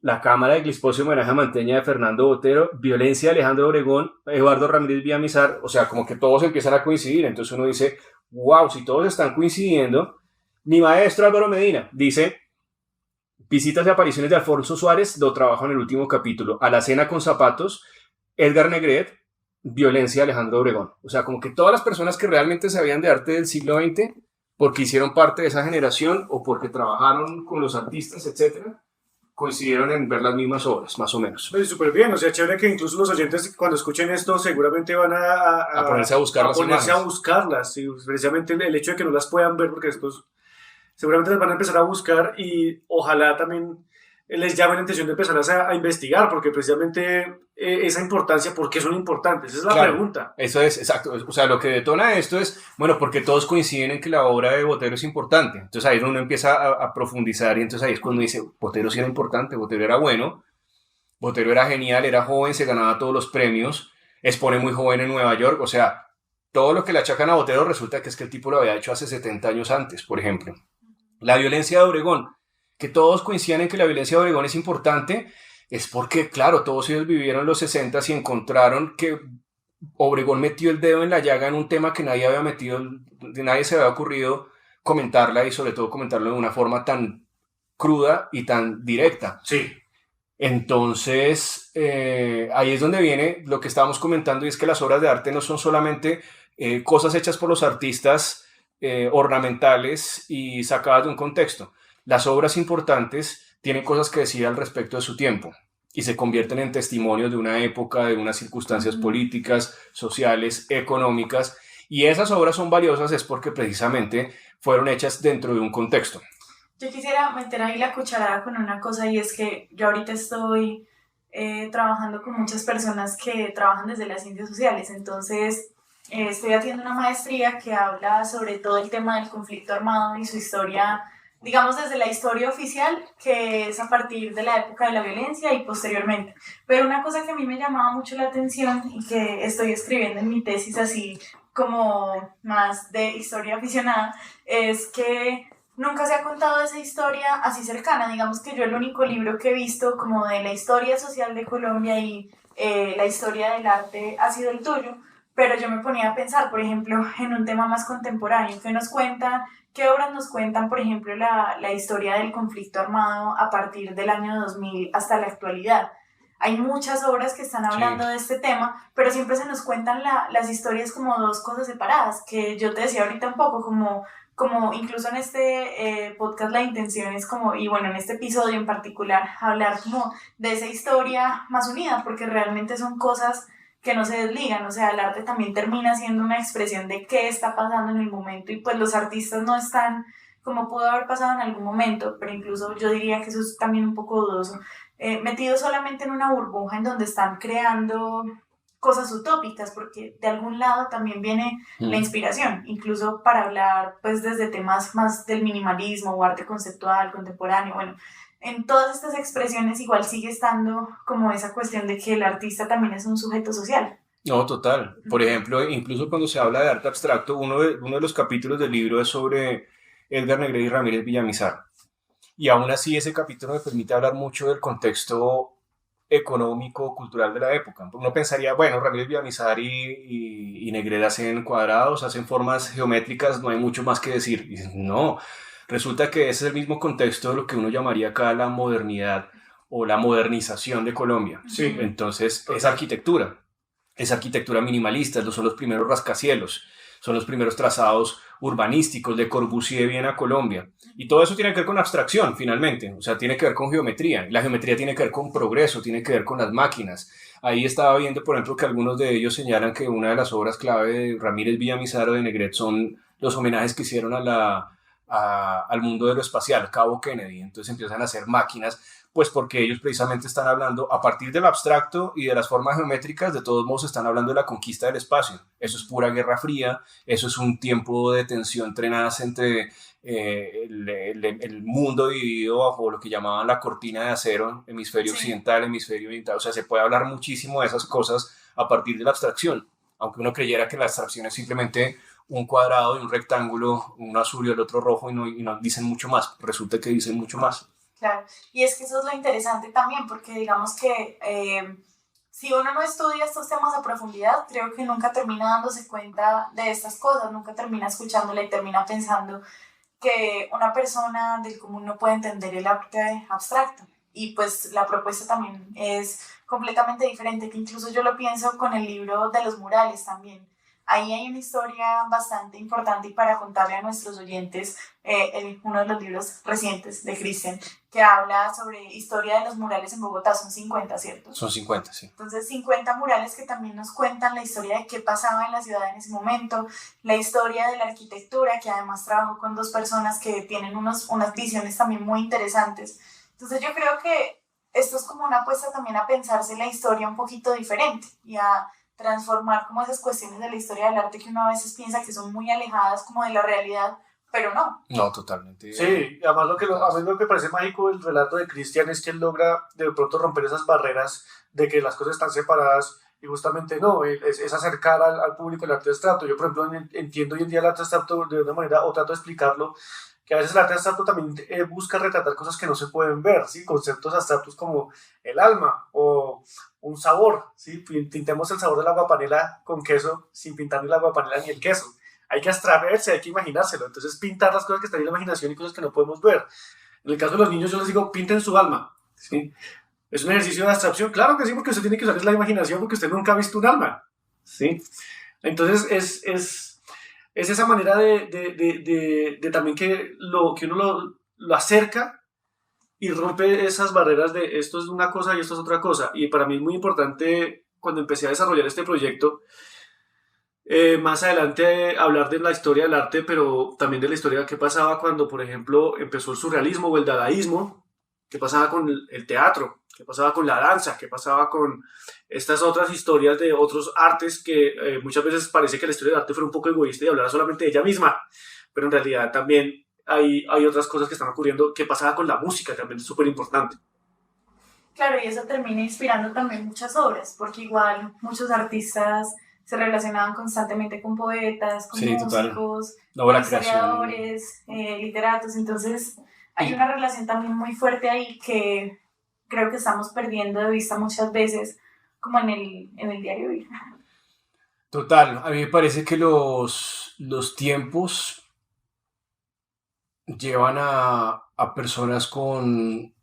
La Cámara de Glispos y Homenaje a Manteña de Fernando Botero, violencia de Alejandro Obregón, Eduardo Ramírez Villamizar, o sea, como que todos empiezan a coincidir. Entonces uno dice, wow, si todos están coincidiendo. Mi maestro Álvaro Medina dice, visitas y apariciones de Alfonso Suárez, lo trabajo en el último capítulo. A la cena con zapatos, Edgar Negret, violencia de Alejandro Obregón. O sea, como que todas las personas que realmente sabían de arte del siglo XX, porque hicieron parte de esa generación o porque trabajaron con los artistas, etcétera, coincidieron en ver las mismas obras, más o menos. Pues súper bien, o sea, chévere que incluso los oyentes cuando escuchen esto seguramente van a ponerse a buscar las ponerse imágenes. A buscarlas, y precisamente el hecho de que no las puedan ver, porque estos seguramente las van a empezar a buscar y ojalá también les llame la atención de empezar a investigar, porque precisamente esa importancia, ¿por qué son importantes? Esa es la pregunta. Eso es, exacto. O sea, lo que detona esto es, bueno, porque todos coinciden en que la obra de Botero es importante. Entonces ahí es donde uno empieza a profundizar y entonces ahí es cuando uno dice, Botero sí era importante, Botero era bueno, Botero era genial, era joven, se ganaba todos los premios, expone muy joven en Nueva York, o sea, todo lo que le achacan a Botero resulta que es que el tipo lo había hecho hace 70 años antes, por ejemplo. La violencia de Obregón, que todos coinciden en que la violencia de Obregón es importante, es porque, claro, todos ellos vivieron los 60 y encontraron que Obregón metió el dedo en la llaga en un tema que nadie había metido, nadie se había ocurrido comentarla y sobre todo comentarlo de una forma tan cruda y tan directa. Sí. Entonces, ahí es donde viene lo que estábamos comentando, y es que las obras de arte no son solamente cosas hechas por los artistas ornamentales y sacadas de un contexto. Las obras importantes tienen cosas que decir al respecto de su tiempo y se convierten en testimonios de una época, de unas circunstancias políticas, sociales, económicas, y esas obras son valiosas es porque precisamente fueron hechas dentro de un contexto. Yo quisiera meter ahí la cucharada con una cosa, y es que yo ahorita estoy trabajando con muchas personas que trabajan desde las ciencias sociales, entonces estoy haciendo una maestría que habla sobre todo el tema del conflicto armado y su historia, digamos desde la historia oficial, que es a partir de la época de la violencia y posteriormente. Pero una cosa que a mí me llamaba mucho la atención y que estoy escribiendo en mi tesis así como más de historia aficionada, es que nunca se ha contado esa historia así cercana. Digamos que yo el único libro que he visto como de la historia social de Colombia y la historia del arte ha sido el tuyo, pero yo me ponía a pensar, por ejemplo, en un tema más contemporáneo, ¿qué obras nos cuentan, por ejemplo, la historia del conflicto armado a partir del año 2000 hasta la actualidad? Hay muchas obras que están hablando de este tema, pero siempre se nos cuentan las historias como dos cosas separadas, que yo te decía ahorita un poco, como incluso en este podcast la intención es como, y bueno, en este episodio en particular, hablar como de esa historia más unida, porque realmente son cosas que no se desligan. O sea, el arte también termina siendo una expresión de qué está pasando en el momento, y pues los artistas no están como pudo haber pasado en algún momento, pero incluso yo diría que eso es también un poco dudoso, metidos solamente en una burbuja en donde están creando cosas utópicas, porque de algún lado también viene la inspiración, incluso para hablar pues desde temas más del minimalismo o arte conceptual, contemporáneo. Bueno, en todas estas expresiones igual sigue estando como esa cuestión de que el artista también es un sujeto social. No, total. Por ejemplo, incluso cuando se habla de arte abstracto, uno de los capítulos del libro es sobre Edgar Negret y Ramírez Villamizar. Y aún así ese capítulo me permite hablar mucho del contexto económico, cultural de la época. Uno pensaría, bueno, Ramírez Villamizar y Negret hacen cuadrados, hacen formas geométricas, no hay mucho más que decir. Y no, resulta que ese es el mismo contexto de lo que uno llamaría acá la modernidad o la modernización de Colombia. Sí. Entonces, es arquitectura. es arquitectura minimalista, son los primeros rascacielos, son los primeros trazados urbanísticos. Le Corbusier viene a Colombia. Y todo eso tiene que ver con abstracción, finalmente. O sea, tiene que ver con geometría. La geometría tiene que ver con progreso, tiene que ver con las máquinas. Ahí estaba viendo, por ejemplo, que algunos de ellos señalan que una de las obras clave de Ramírez Villamizar o de Negret son los homenajes que hicieron al mundo de lo espacial, Cabo Kennedy. Entonces empiezan a hacer máquinas, pues porque ellos precisamente están hablando, a partir del abstracto y de las formas geométricas, de todos modos están hablando de la conquista del espacio. Eso es pura Guerra Fría, eso es un tiempo de tensión tenaz entre el mundo dividido bajo lo que llamaban la cortina de acero, hemisferio Sí. occidental, hemisferio oriental. O sea, se puede hablar muchísimo de esas cosas a partir de la abstracción, aunque uno creyera que la abstracción es simplemente un cuadrado y un rectángulo, uno azul y el otro rojo, y no dicen mucho más. Resulta que dicen mucho más. Claro, y es que eso es lo interesante también, porque digamos que si uno no estudia estos temas a profundidad, creo que nunca termina dándose cuenta de estas cosas, nunca termina escuchándola y termina pensando que una persona del común no puede entender el arte abstracto. Y pues la propuesta también es completamente diferente, que incluso yo lo pienso con el libro de los murales también. Ahí hay una historia bastante importante y para contarle a nuestros oyentes uno de los libros recientes de Christian que habla sobre historia de los murales en Bogotá, son 50, ¿cierto? Son 50, sí. Entonces 50 murales que también nos cuentan la historia de qué pasaba en la ciudad en ese momento, la historia de la arquitectura, que además trabajo con dos personas que tienen unas visiones también muy interesantes. Entonces yo creo que esto es como una apuesta también a pensarse la historia un poquito diferente y a transformar como esas cuestiones de la historia del arte que uno a veces piensa que son muy alejadas como de la realidad, pero no. No, totalmente. Sí, además a mí lo que me parece mágico del relato de Cristian es que él logra de pronto romper esas barreras de que las cosas están separadas y justamente no, es acercar al público el arte abstracto. Yo, por ejemplo, entiendo hoy en día el arte abstracto de una manera o trato de explicarlo, que a veces el arte abstracto también busca retratar cosas que no se pueden ver, ¿sí? Conceptos abstractos como el alma o un sabor, ¿sí? Pintemos el sabor del agua panela con queso sin pintar ni el agua panela ni el queso. Hay que abstraerse, hay que imaginárselo. Entonces, pintar las cosas que están en la imaginación y cosas que no podemos ver. En el caso de los niños, yo les digo, pinten su alma, ¿sí? ¿Es un ejercicio de abstracción? Claro que sí, porque usted tiene que usar la imaginación porque usted nunca ha visto un alma, ¿sí? Entonces, es esa manera de también que uno lo acerca y rompe esas barreras de esto es una cosa y esto es otra cosa. Y para mí es muy importante, cuando empecé a desarrollar este proyecto, más adelante hablar de la historia del arte, pero también de la historia que pasaba cuando, por ejemplo, empezó el surrealismo o el dadaísmo, qué pasaba con el teatro, qué pasaba con la danza, qué pasaba con estas otras historias de otros artes que muchas veces parece que la historia del arte fuera un poco egoísta y hablara solamente de ella misma, pero en realidad también hay otras cosas que están ocurriendo, qué pasaba con la música, también es súper importante. Claro, y eso termina inspirando también muchas obras, porque igual muchos artistas se relacionaban constantemente con poetas, con Sí, músicos, no, con la creación. historiadores, literatos, entonces hay una relación también muy fuerte ahí que creo que estamos perdiendo de vista muchas veces, como en el diario vivir. Total, a mí me parece que los tiempos llevan a personas con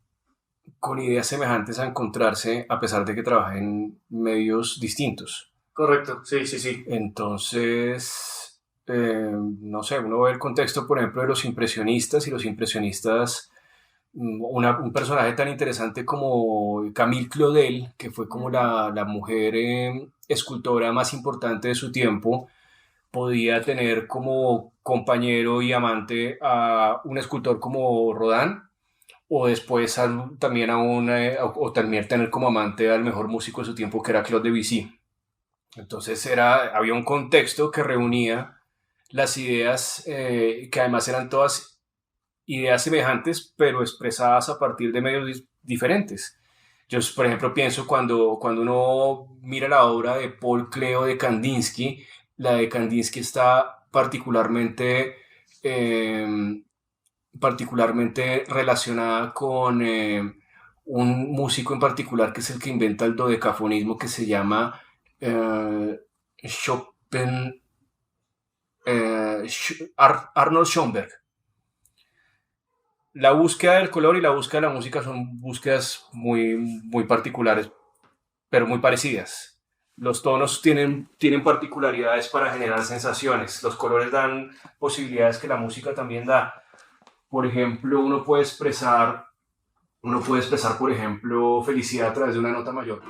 ideas semejantes a encontrarse a pesar de que trabajen en medios distintos. Correcto, sí, sí, sí. Entonces, no sé, uno ve el contexto, por ejemplo, de los impresionistas y los impresionistas, un personaje tan interesante como Camille Claudel, que fue como la mujer escultora más importante de su tiempo, podía tener como compañero y amante a un escultor como Rodin, o después también o también tener como amante al mejor músico de su tiempo, que era Claude Debussy. Entonces había un contexto que reunía las ideas, que además eran todas ideas semejantes, pero expresadas a partir de medios diferentes. Yo, por ejemplo, pienso cuando uno mira la obra de Paul Klee de Kandinsky, la de Kandinsky está particularmente relacionada con un músico en particular que es el que inventa el dodecafonismo, que se llama Chopin, Arnold Schoenberg. La búsqueda del color y la búsqueda de la música son búsquedas muy, muy particulares, pero muy parecidas. Los tonos tienen particularidades para generar sensaciones. Los colores dan posibilidades que la música también da. Por ejemplo, uno puede expresar, por ejemplo, felicidad a través de una nota mayor.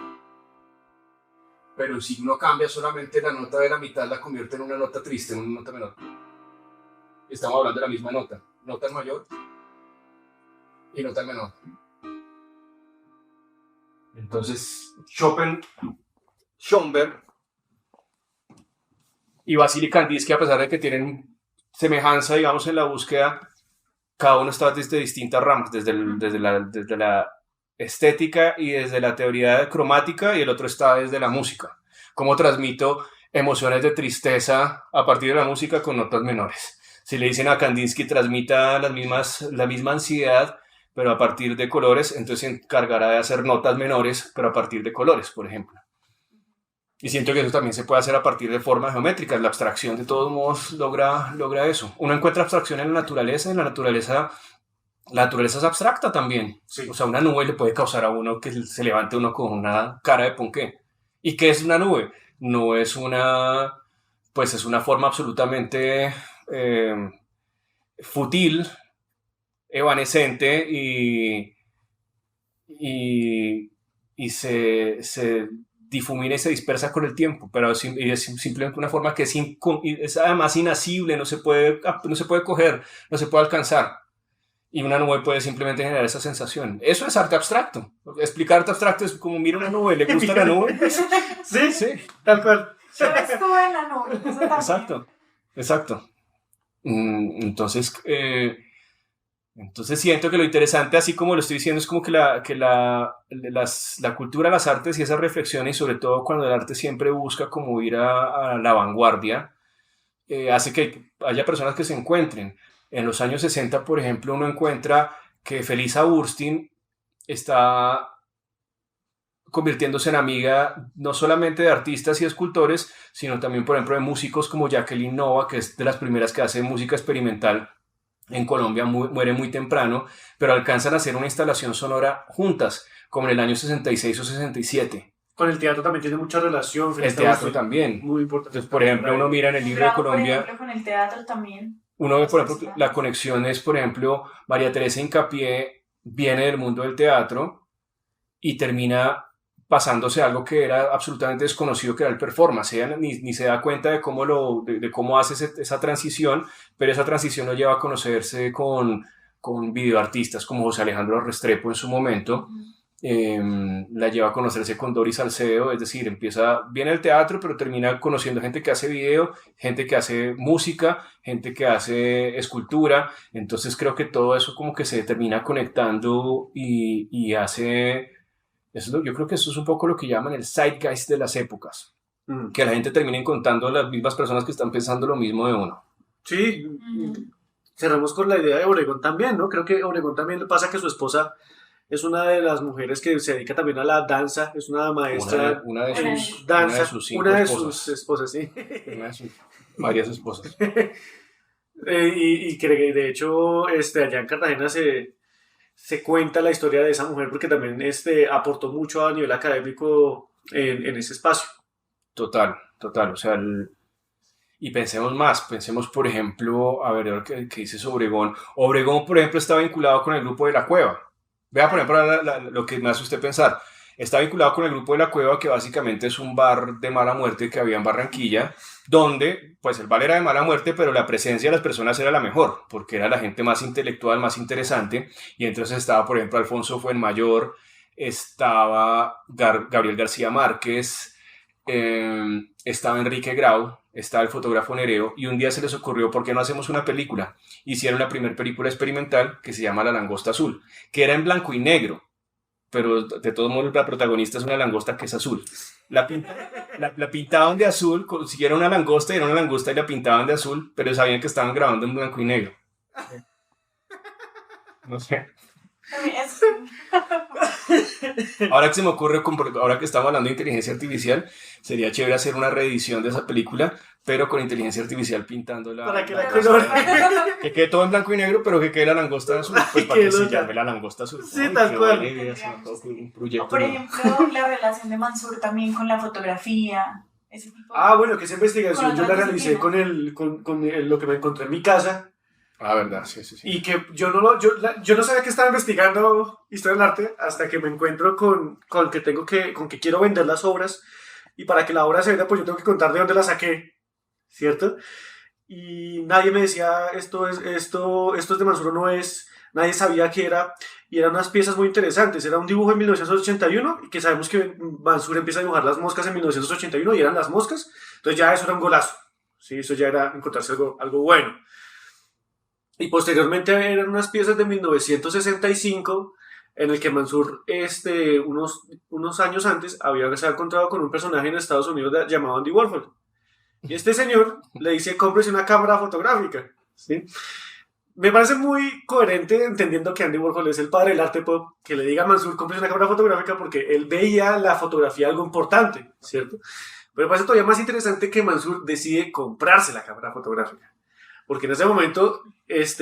Pero si uno cambia solamente la nota de la mitad, la convierte en una nota triste, en una nota menor. Estamos hablando de la misma nota. Nota mayor y nota menor. Entonces, Schoenberg y Vasily Kandinsky, a pesar de que tienen semejanza, digamos, en la búsqueda, cada uno está desde distintas ramas, desde la estética y desde la teoría cromática, y el otro está desde la música. Cómo transmito emociones de tristeza a partir de la música con notas menores. Si le dicen a Kandinsky transmita la misma ansiedad, pero a partir de colores, entonces se encargará de hacer notas menores, pero a partir de colores, por ejemplo. Y siento que eso también se puede hacer a partir de formas geométricas. La abstracción, de todos modos, logra eso. Uno encuentra abstracción en la naturaleza, la naturaleza es abstracta también. Sí. O sea, una nube le puede causar a uno que se levante uno con una cara de ponqué. ¿Y qué es una nube? No es pues es una forma absolutamente fútil, evanescente y se difumina y se dispersa con el tiempo, pero es simplemente una forma que es además inasible, no se puede coger, no se puede alcanzar. Y una nube puede simplemente generar esa sensación. Eso es arte abstracto. Explicar arte abstracto es como mira una nube, ¿le gusta la nube? Sí, tal cual. Yo estuve en la nube. Exacto. Entonces siento que lo interesante, así como lo estoy diciendo, es como que la cultura, las artes y esas reflexiones, y sobre todo cuando el arte siempre busca como ir a la vanguardia, hace que haya personas que se encuentren. En los años 60, por ejemplo, uno encuentra que Felisa Burstyn está convirtiéndose en amiga no solamente de artistas y escultores, sino también, por ejemplo, de músicos como Jacqueline Nova, que es de las primeras que hace música experimental en Colombia, muere muy temprano, pero alcanzan a hacer una instalación sonora juntas, como en el año 66 o 67. Con el teatro también tiene mucha relación. El teatro también. Muy importante. Entonces, por ejemplo, uno mira en el libro de Colombia... Por ejemplo, con el teatro también. Uno ve, por ejemplo, la conexión es, por ejemplo, María Teresa Hincapié viene del mundo del teatro y termina pasándose algo que era absolutamente desconocido, que era el performance. Ella ni se da cuenta de cómo hace esa transición, pero esa transición lo lleva a conocerse con videoartistas como José Alejandro Restrepo en su momento. La lleva a conocerse con Doris Salcedo, es decir, viene el teatro, pero termina conociendo gente que hace video, gente que hace música, gente que hace escultura. Entonces creo que todo eso como que se termina conectando y hace... yo creo que eso es un poco lo que llaman el zeitgeist de las épocas, que la gente termine contando las mismas personas que están pensando lo mismo de uno. Sí, cerramos con la idea de Obregón también, ¿no? Creo que Obregón también le pasa que su esposa es una de las mujeres que se dedica también a la danza, es una maestra una de sus esposas, sí. Una de sus varias esposas. Y que de hecho allá en Cartagena se cuenta la historia de esa mujer porque también aportó mucho a nivel académico en ese espacio. Total, o sea, y pensemos por ejemplo, a ver, ¿qué dices Obregón? Obregón, por ejemplo, está vinculado con el grupo de La Cueva. Vea, por ejemplo, lo que me hace usted pensar. Está vinculado con el grupo de La Cueva, que básicamente es un bar de mala muerte que había en Barranquilla, donde, pues el bar era de mala muerte, pero la presencia de las personas era la mejor, porque era la gente más intelectual, más interesante, y entonces estaba, por ejemplo, Alfonso Fuenmayor, estaba Gabriel García Márquez, estaba Enrique Grau, estaba el fotógrafo Nereo, y un día se les ocurrió, ¿por qué no hacemos una película? Hicieron la primera película experimental que se llama La Langosta Azul, que era en blanco y negro, pero de todos modos la protagonista es una langosta que es azul. La pintaban de azul, consiguieron una langosta y era una langosta y la pintaban de azul, pero sabían que estaban grabando en blanco y negro. No sé. Ahora que se me ocurre, ahora que estamos hablando de inteligencia artificial, sería chévere hacer una reedición de esa película, pero con inteligencia artificial pintándola. Para que la langosta. colore. Que quede todo en blanco y negro, pero que quede la langosta azul. Pues para que se llame la langosta azul. Sí, Ay, tal qué cual. buena idea, se me acabó un proyecto. O por ejemplo, la relación de Mansur también con la fotografía. Ese tipo de... Bueno, que esa investigación Con yo la otra realicé con lo que me encontré en mi casa. Ah, verdad, sí. Y que yo no sabía que estaba investigando historia del arte hasta que me encuentro con que quiero vender las obras, y para que la obra se venda pues yo tengo que contar de dónde la saqué, ¿cierto? Y nadie me decía esto es de Mansur, no es, nadie sabía qué era, y eran unas piezas muy interesantes. Era un dibujo en 1981 y que sabemos que Mansur empieza a dibujar las moscas en 1981 y eran las moscas, entonces ya eso era un golazo, ¿sí? Eso ya era encontrarse algo bueno. Y posteriormente eran unas piezas de 1965 en el que Mansur unos años antes se había encontrado con un personaje en Estados Unidos llamado Andy Warhol. Y este señor le dice, cómprese una cámara fotográfica, ¿sí? Me parece muy coherente, entendiendo que Andy Warhol es el padre del arte pop, que le diga a Mansur, cómprese una cámara fotográfica, porque él veía la fotografía algo importante, ¿cierto? Pero me parece todavía más interesante que Mansur decide comprarse la cámara fotográfica. Porque en ese momento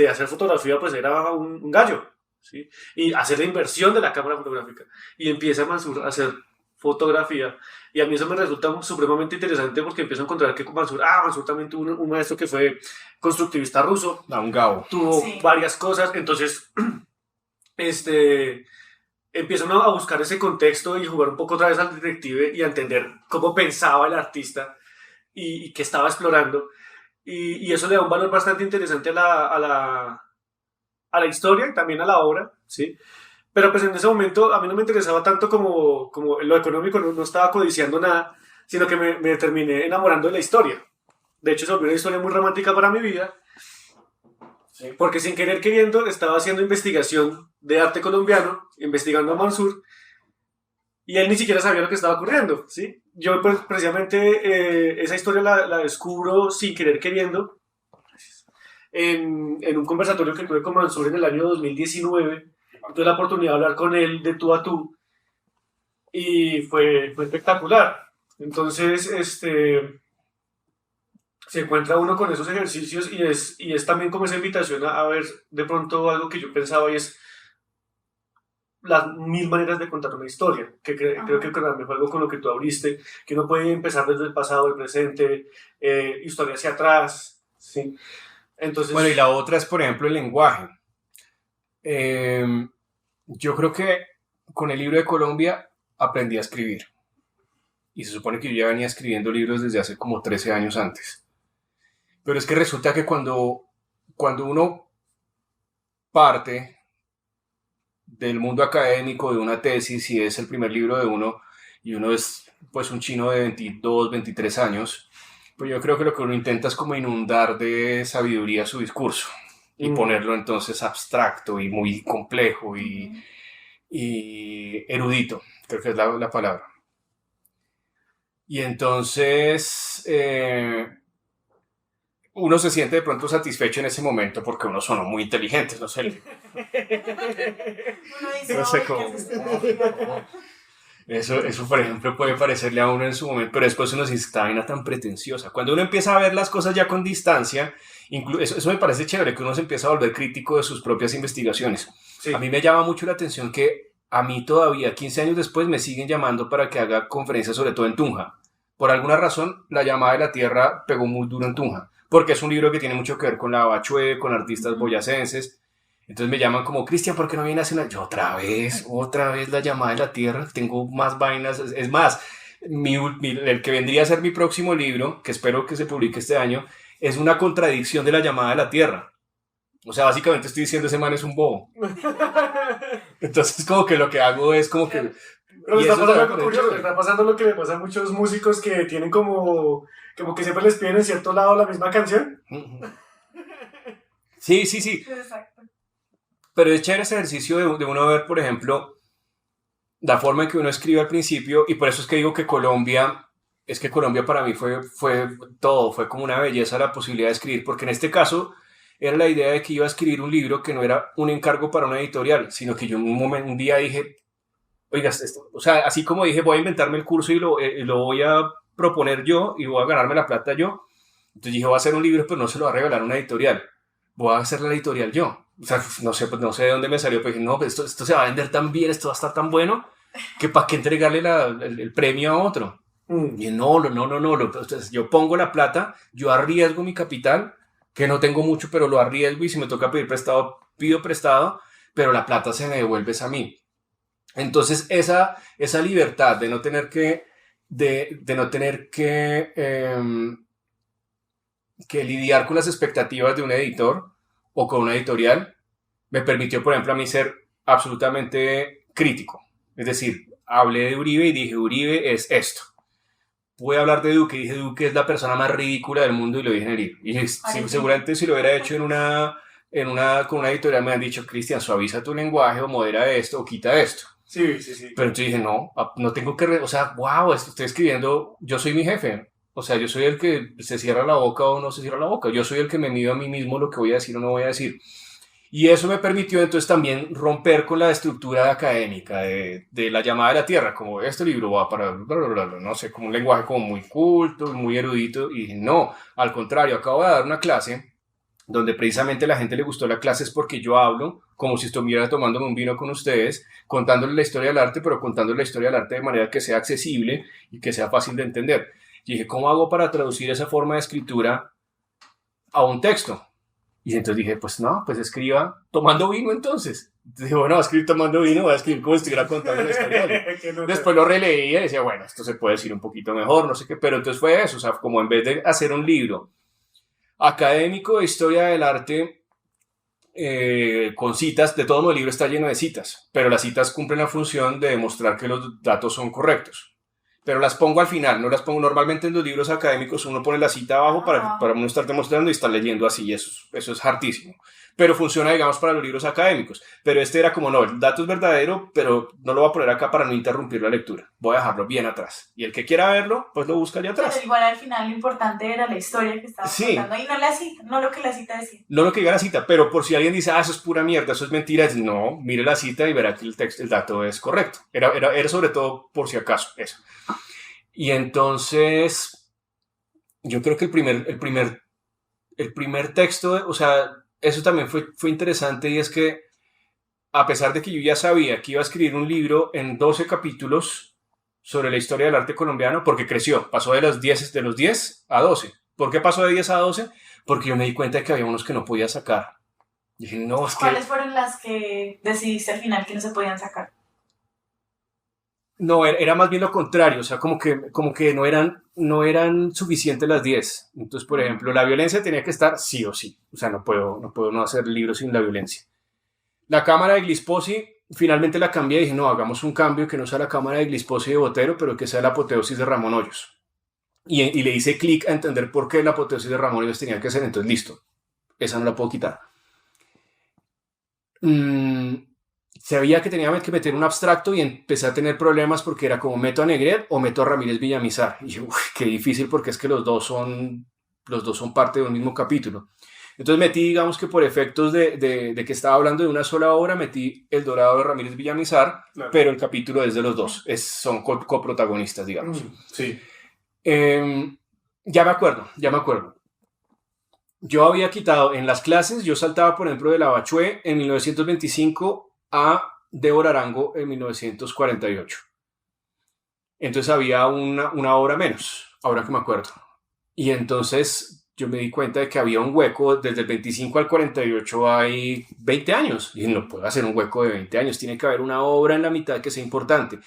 hacer fotografía pues era un gallo, ¿sí? Y hacer la inversión de la cámara fotográfica. Y empieza Mansur a hacer fotografía. Y a mí eso me resulta supremamente interesante porque empiezo a encontrar que Mansur también tuvo un maestro que fue constructivista ruso. Un Gao. Tuvo varias cosas. Entonces, empiezan a buscar ese contexto y jugar un poco otra vez al detective y a entender cómo pensaba el artista y qué estaba explorando. Y eso le da un valor bastante interesante a la historia y también a la obra, ¿sí? Pero pues en ese momento a mí no me interesaba tanto como lo económico, no estaba codiciando nada, sino que me terminé enamorando de la historia. De hecho, se volvió una historia muy romántica para mi vida, ¿sí? Porque sin querer queriendo estaba haciendo investigación de arte colombiano, investigando a Mansur, y él ni siquiera sabía lo que estaba ocurriendo, ¿sí? Yo pues precisamente esa historia la descubro sin querer queriendo en un conversatorio que tuve con Mansur en el año 2019. Tuve la oportunidad de hablar con él de tú a tú y fue espectacular. Entonces, se encuentra uno con esos ejercicios y es también como esa invitación a ver de pronto algo que yo pensaba, y es las 1000 maneras de contar una historia, que creo que fue algo con lo que tú abriste, que uno puede empezar desde el pasado, el presente, historia hacia atrás, ¿sí? Entonces, bueno, y la otra es, por ejemplo, el lenguaje. Yo creo que con el libro de Colombia aprendí a escribir. Y se supone que yo ya venía escribiendo libros desde hace como 13 años antes. Pero es que resulta que cuando uno parte del mundo académico, de una tesis, y es el primer libro de uno, y uno es pues un chino de 22, 23 años, pues yo creo que lo que uno intenta es como inundar de sabiduría su discurso y ponerlo entonces abstracto y muy complejo y erudito, creo que es la palabra. Y entonces uno se siente de pronto satisfecho en ese momento porque uno sonó muy inteligente, no sé. Uno dice, No sé "Ay, cómo. ¿qué es esto?". Eso, por ejemplo, puede parecerle a uno en su momento, pero después uno dice, esta vaina tan pretenciosa. Cuando uno empieza a ver las cosas ya con distancia, eso me parece chévere, que uno se empieza a volver crítico de sus propias investigaciones. sí. A mí me llama mucho la atención que a mí todavía, 15 años después, me siguen llamando para que haga conferencias, sobre todo en Tunja. Por alguna razón, La llamada de la tierra pegó muy duro en Tunja, porque es un libro que tiene mucho que ver con la Bachué, con artistas boyacenses. Entonces me llaman como, Cristian, ¿por qué no vienes a hacer una? Yo otra vez La llamada de la tierra, tengo más vainas. Es más, el que vendría a ser mi próximo libro, que espero que se publique este año, es una contradicción de La llamada de la tierra. O sea, básicamente estoy diciendo, ese man es un bobo. Entonces como que lo que hago es como que... Pero y está eso pasando se algo va curioso, con el está pasando lo que le pasa a muchos músicos que tienen como que siempre les piden en cierto lado la misma canción. Sí. Exacto. Pero es chévere ese ejercicio de uno ver, por ejemplo, la forma en que uno escribe al principio, y por eso es que digo que Colombia para mí fue todo, fue como una belleza la posibilidad de escribir, porque en este caso era la idea de que iba a escribir un libro que no era un encargo para una editorial, sino que yo un día dije, oiga, o sea, así como dije, voy a inventarme el curso y lo voy a proponer yo y voy a ganarme la plata yo. Entonces dije, voy a hacer un libro, pero no se lo va a regalar a una editorial. Voy a hacer la editorial yo. O sea, no sé de dónde me salió, pero dije, no, pues esto se va a vender tan bien, esto va a estar tan bueno, que para qué entregarle el premio a otro. Y dije, no. Entonces, yo pongo la plata, yo arriesgo mi capital, que no tengo mucho, pero lo arriesgo y si me toca pedir prestado, pido prestado, pero la plata se me devuelve a mí. Entonces, esa libertad de no tener que, que lidiar con las expectativas de un editor o con una editorial, me permitió, por ejemplo, a mí ser absolutamente crítico. Es decir, hablé de Uribe y dije, Uribe es esto. Pude hablar de Duque y dije, Duque es la persona más ridícula del mundo y lo dije en el libro. Y seguramente si lo hubiera hecho con una editorial me han dicho, Cristian, suaviza tu lenguaje o modera esto o quita esto. Sí. Pero entonces dije, no tengo que, o sea, wow, estoy escribiendo, yo soy mi jefe. O sea, yo soy el que se cierra la boca o no se cierra la boca. Yo soy el que me mido a mí mismo lo que voy a decir o no voy a decir. Y eso me permitió entonces también romper con la estructura académica de la llamada de la tierra, como este libro va para, no sé, como un lenguaje como muy culto, muy erudito. Y dije, no, al contrario, acabo de dar una clase donde precisamente a la gente le gustó la clase es porque yo hablo como si estuviera tomándome un vino con ustedes, contándole la historia del arte, pero contándole la historia del arte de manera que sea accesible y que sea fácil de entender. Y dije, ¿cómo hago para traducir esa forma de escritura a un texto? Y entonces dije, pues escriba tomando vino entonces. Entonces dije, bueno, voy a escribir tomando vino, voy a escribir como si estuviera contando la historia. Después lo releí y decía, bueno, esto se puede decir un poquito mejor, no sé qué, pero entonces fue eso, o sea, como en vez de hacer un libro académico de historia del arte con citas, de todo modo el libro está lleno de citas, pero las citas cumplen la función de demostrar que los datos son correctos. Pero las pongo al final, no las pongo normalmente en los libros académicos, uno pone la cita abajo para uno estar demostrando y estar leyendo así, eso es hartísimo. Pero funciona, digamos, para los libros académicos. Pero este era como, no, el dato es verdadero, pero no lo voy a poner acá para no interrumpir la lectura. Voy a dejarlo bien atrás. Y el que quiera verlo, pues lo busca allá atrás. Pero igual al final lo importante era la historia que estaba contando y no la cita, no lo que la cita decía. No lo que diga la cita, pero por si alguien dice, eso es pura mierda, eso es mentira, no, mire la cita y verá que el dato es correcto. Era sobre todo por si acaso, eso. Y entonces, yo creo que el primer texto, o sea, eso también fue interesante y es que a pesar de que yo ya sabía que iba a escribir un libro en 12 capítulos sobre la historia del arte colombiano, porque creció, pasó de los 10 a 12. ¿Por qué pasó de 10 a 12? Porque yo me di cuenta de que había unos que no podía sacar. Y dije, no, es que... ¿Cuáles fueron las que decidiste al final que no se podían sacar? No, era más bien lo contrario, o sea, como que no eran suficientes las 10. Entonces, por ejemplo, la violencia tenía que estar sí o sí. O sea, no puedo no hacer libros sin la violencia. La cámara de Glisposi, finalmente la cambié y dije, no, hagamos un cambio que no sea la cámara de Glisposi de Botero, pero que sea la apoteosis de Ramón Hoyos. Y le hice clic a entender por qué la apoteosis de Ramón Hoyos tenía que ser, entonces listo, esa no la puedo quitar. Sabía que tenía que meter un abstracto y empecé a tener problemas porque era como meto a Negret o meto a Ramírez Villamizar. Y dije, qué difícil porque es que los dos son parte de un mismo capítulo. Entonces metí, digamos que por efectos de que estaba hablando de una sola obra, metí El Dorado de Ramírez Villamizar, claro. Pero el capítulo es de los dos, son coprotagonistas, digamos. Sí. Ya me acuerdo. Yo había quitado en las clases, yo saltaba, por ejemplo, de la Bachué en 1925 a Débora Arango en 1948. Entonces había una hora menos, ahora que me acuerdo. Y entonces yo me di cuenta de que había un hueco, desde el 25 al 48 hay 20 años. Y no puedo hacer un hueco de 20 años, tiene que haber una obra en la mitad que sea importante.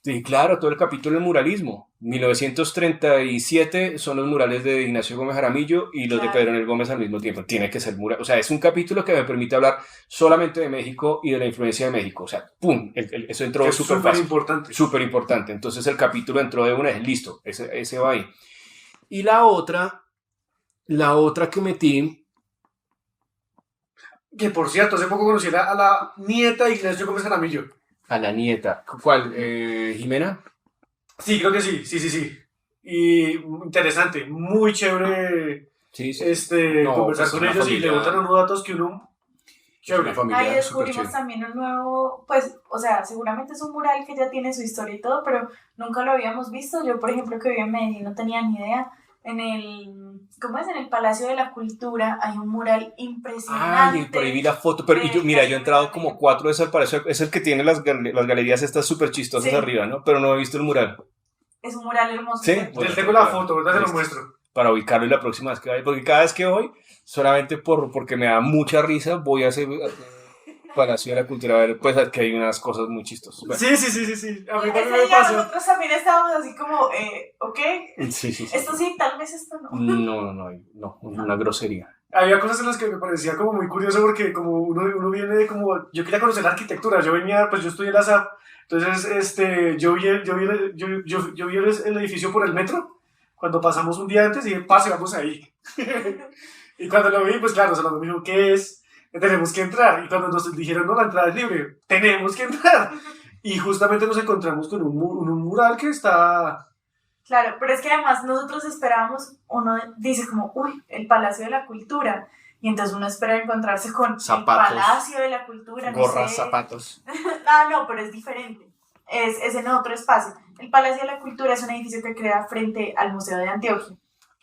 Y claro, todo el capítulo del muralismo. 1937 son los murales de Ignacio Gómez Jaramillo y los de Pedro Nel Gómez al mismo tiempo. Tiene que ser mural. O sea, es un capítulo que me permite hablar solamente de México y de la influencia de México. O sea, ¡pum! Eso entró súper fácil. Súper importante. Entonces el capítulo entró de una vez. Listo, ese va ahí. Y la otra que metí... Que por cierto, hace poco conocí a la nieta de Ignacio Gómez Jaramillo. A la nieta. ¿Cuál? ¿Jimena? Sí, creo que sí. Y interesante, muy chévere. Sí, sí. Conversar pues con una ellos y familia- le botan unos datos que uno... es una Chévere. familia Ahí súper descubrimos chévere. también un nuevo, pues, o sea, seguramente es un mural que ya tiene su historia y todo, pero nunca lo habíamos visto. Yo, por ejemplo, que vivía en Medellín, no tenía ni idea. En el, ¿cómo es? En el Palacio de la Cultura hay un mural impresionante. Ay, por ahí vi la foto, pero y yo, mira, yo he entrado como 4 veces al parecer, es el que tiene las galerías estas súper chistosas Sí. arriba, ¿no? Pero no he visto el mural. Es un mural hermoso. Sí. ¿Cierto? Bueno, Les tengo la claro. foto, ahorita se lo Listo. muestro. Para ubicarlo y la próxima vez que vaya, porque cada vez que voy, solamente porque me da mucha risa, voy a hacer Palacio de la Cultura a ver, pues que hay unas cosas muy chistosas. Bueno, Sí. A mí también Ese me día pasa. nosotros también estábamos así como, ok, sí. esto sí, tal vez esto no. No, una grosería. Había cosas en las que me parecía como muy curioso porque como uno viene de como... Yo quería conocer la arquitectura, yo venía, pues yo estudié en la SAP, entonces yo vi el edificio por el metro, cuando pasamos un día antes y dije, parce, vamos ahí. Y cuando lo vi, pues claro, se lo dijo, ¿qué es? Tenemos que entrar. Y cuando nos dijeron, no, la entrada es libre, tenemos que entrar. Y justamente nos encontramos con un mural que está... Claro, pero es que además nosotros esperábamos, uno dice como, uy, el Palacio de la Cultura. Y entonces uno espera encontrarse con Zapatos, el Palacio de la Cultura, no gorras, sé. zapatos. No, pero es diferente. Es en otro espacio. El Palacio de la Cultura es un edificio que queda frente al Museo de Antioquia.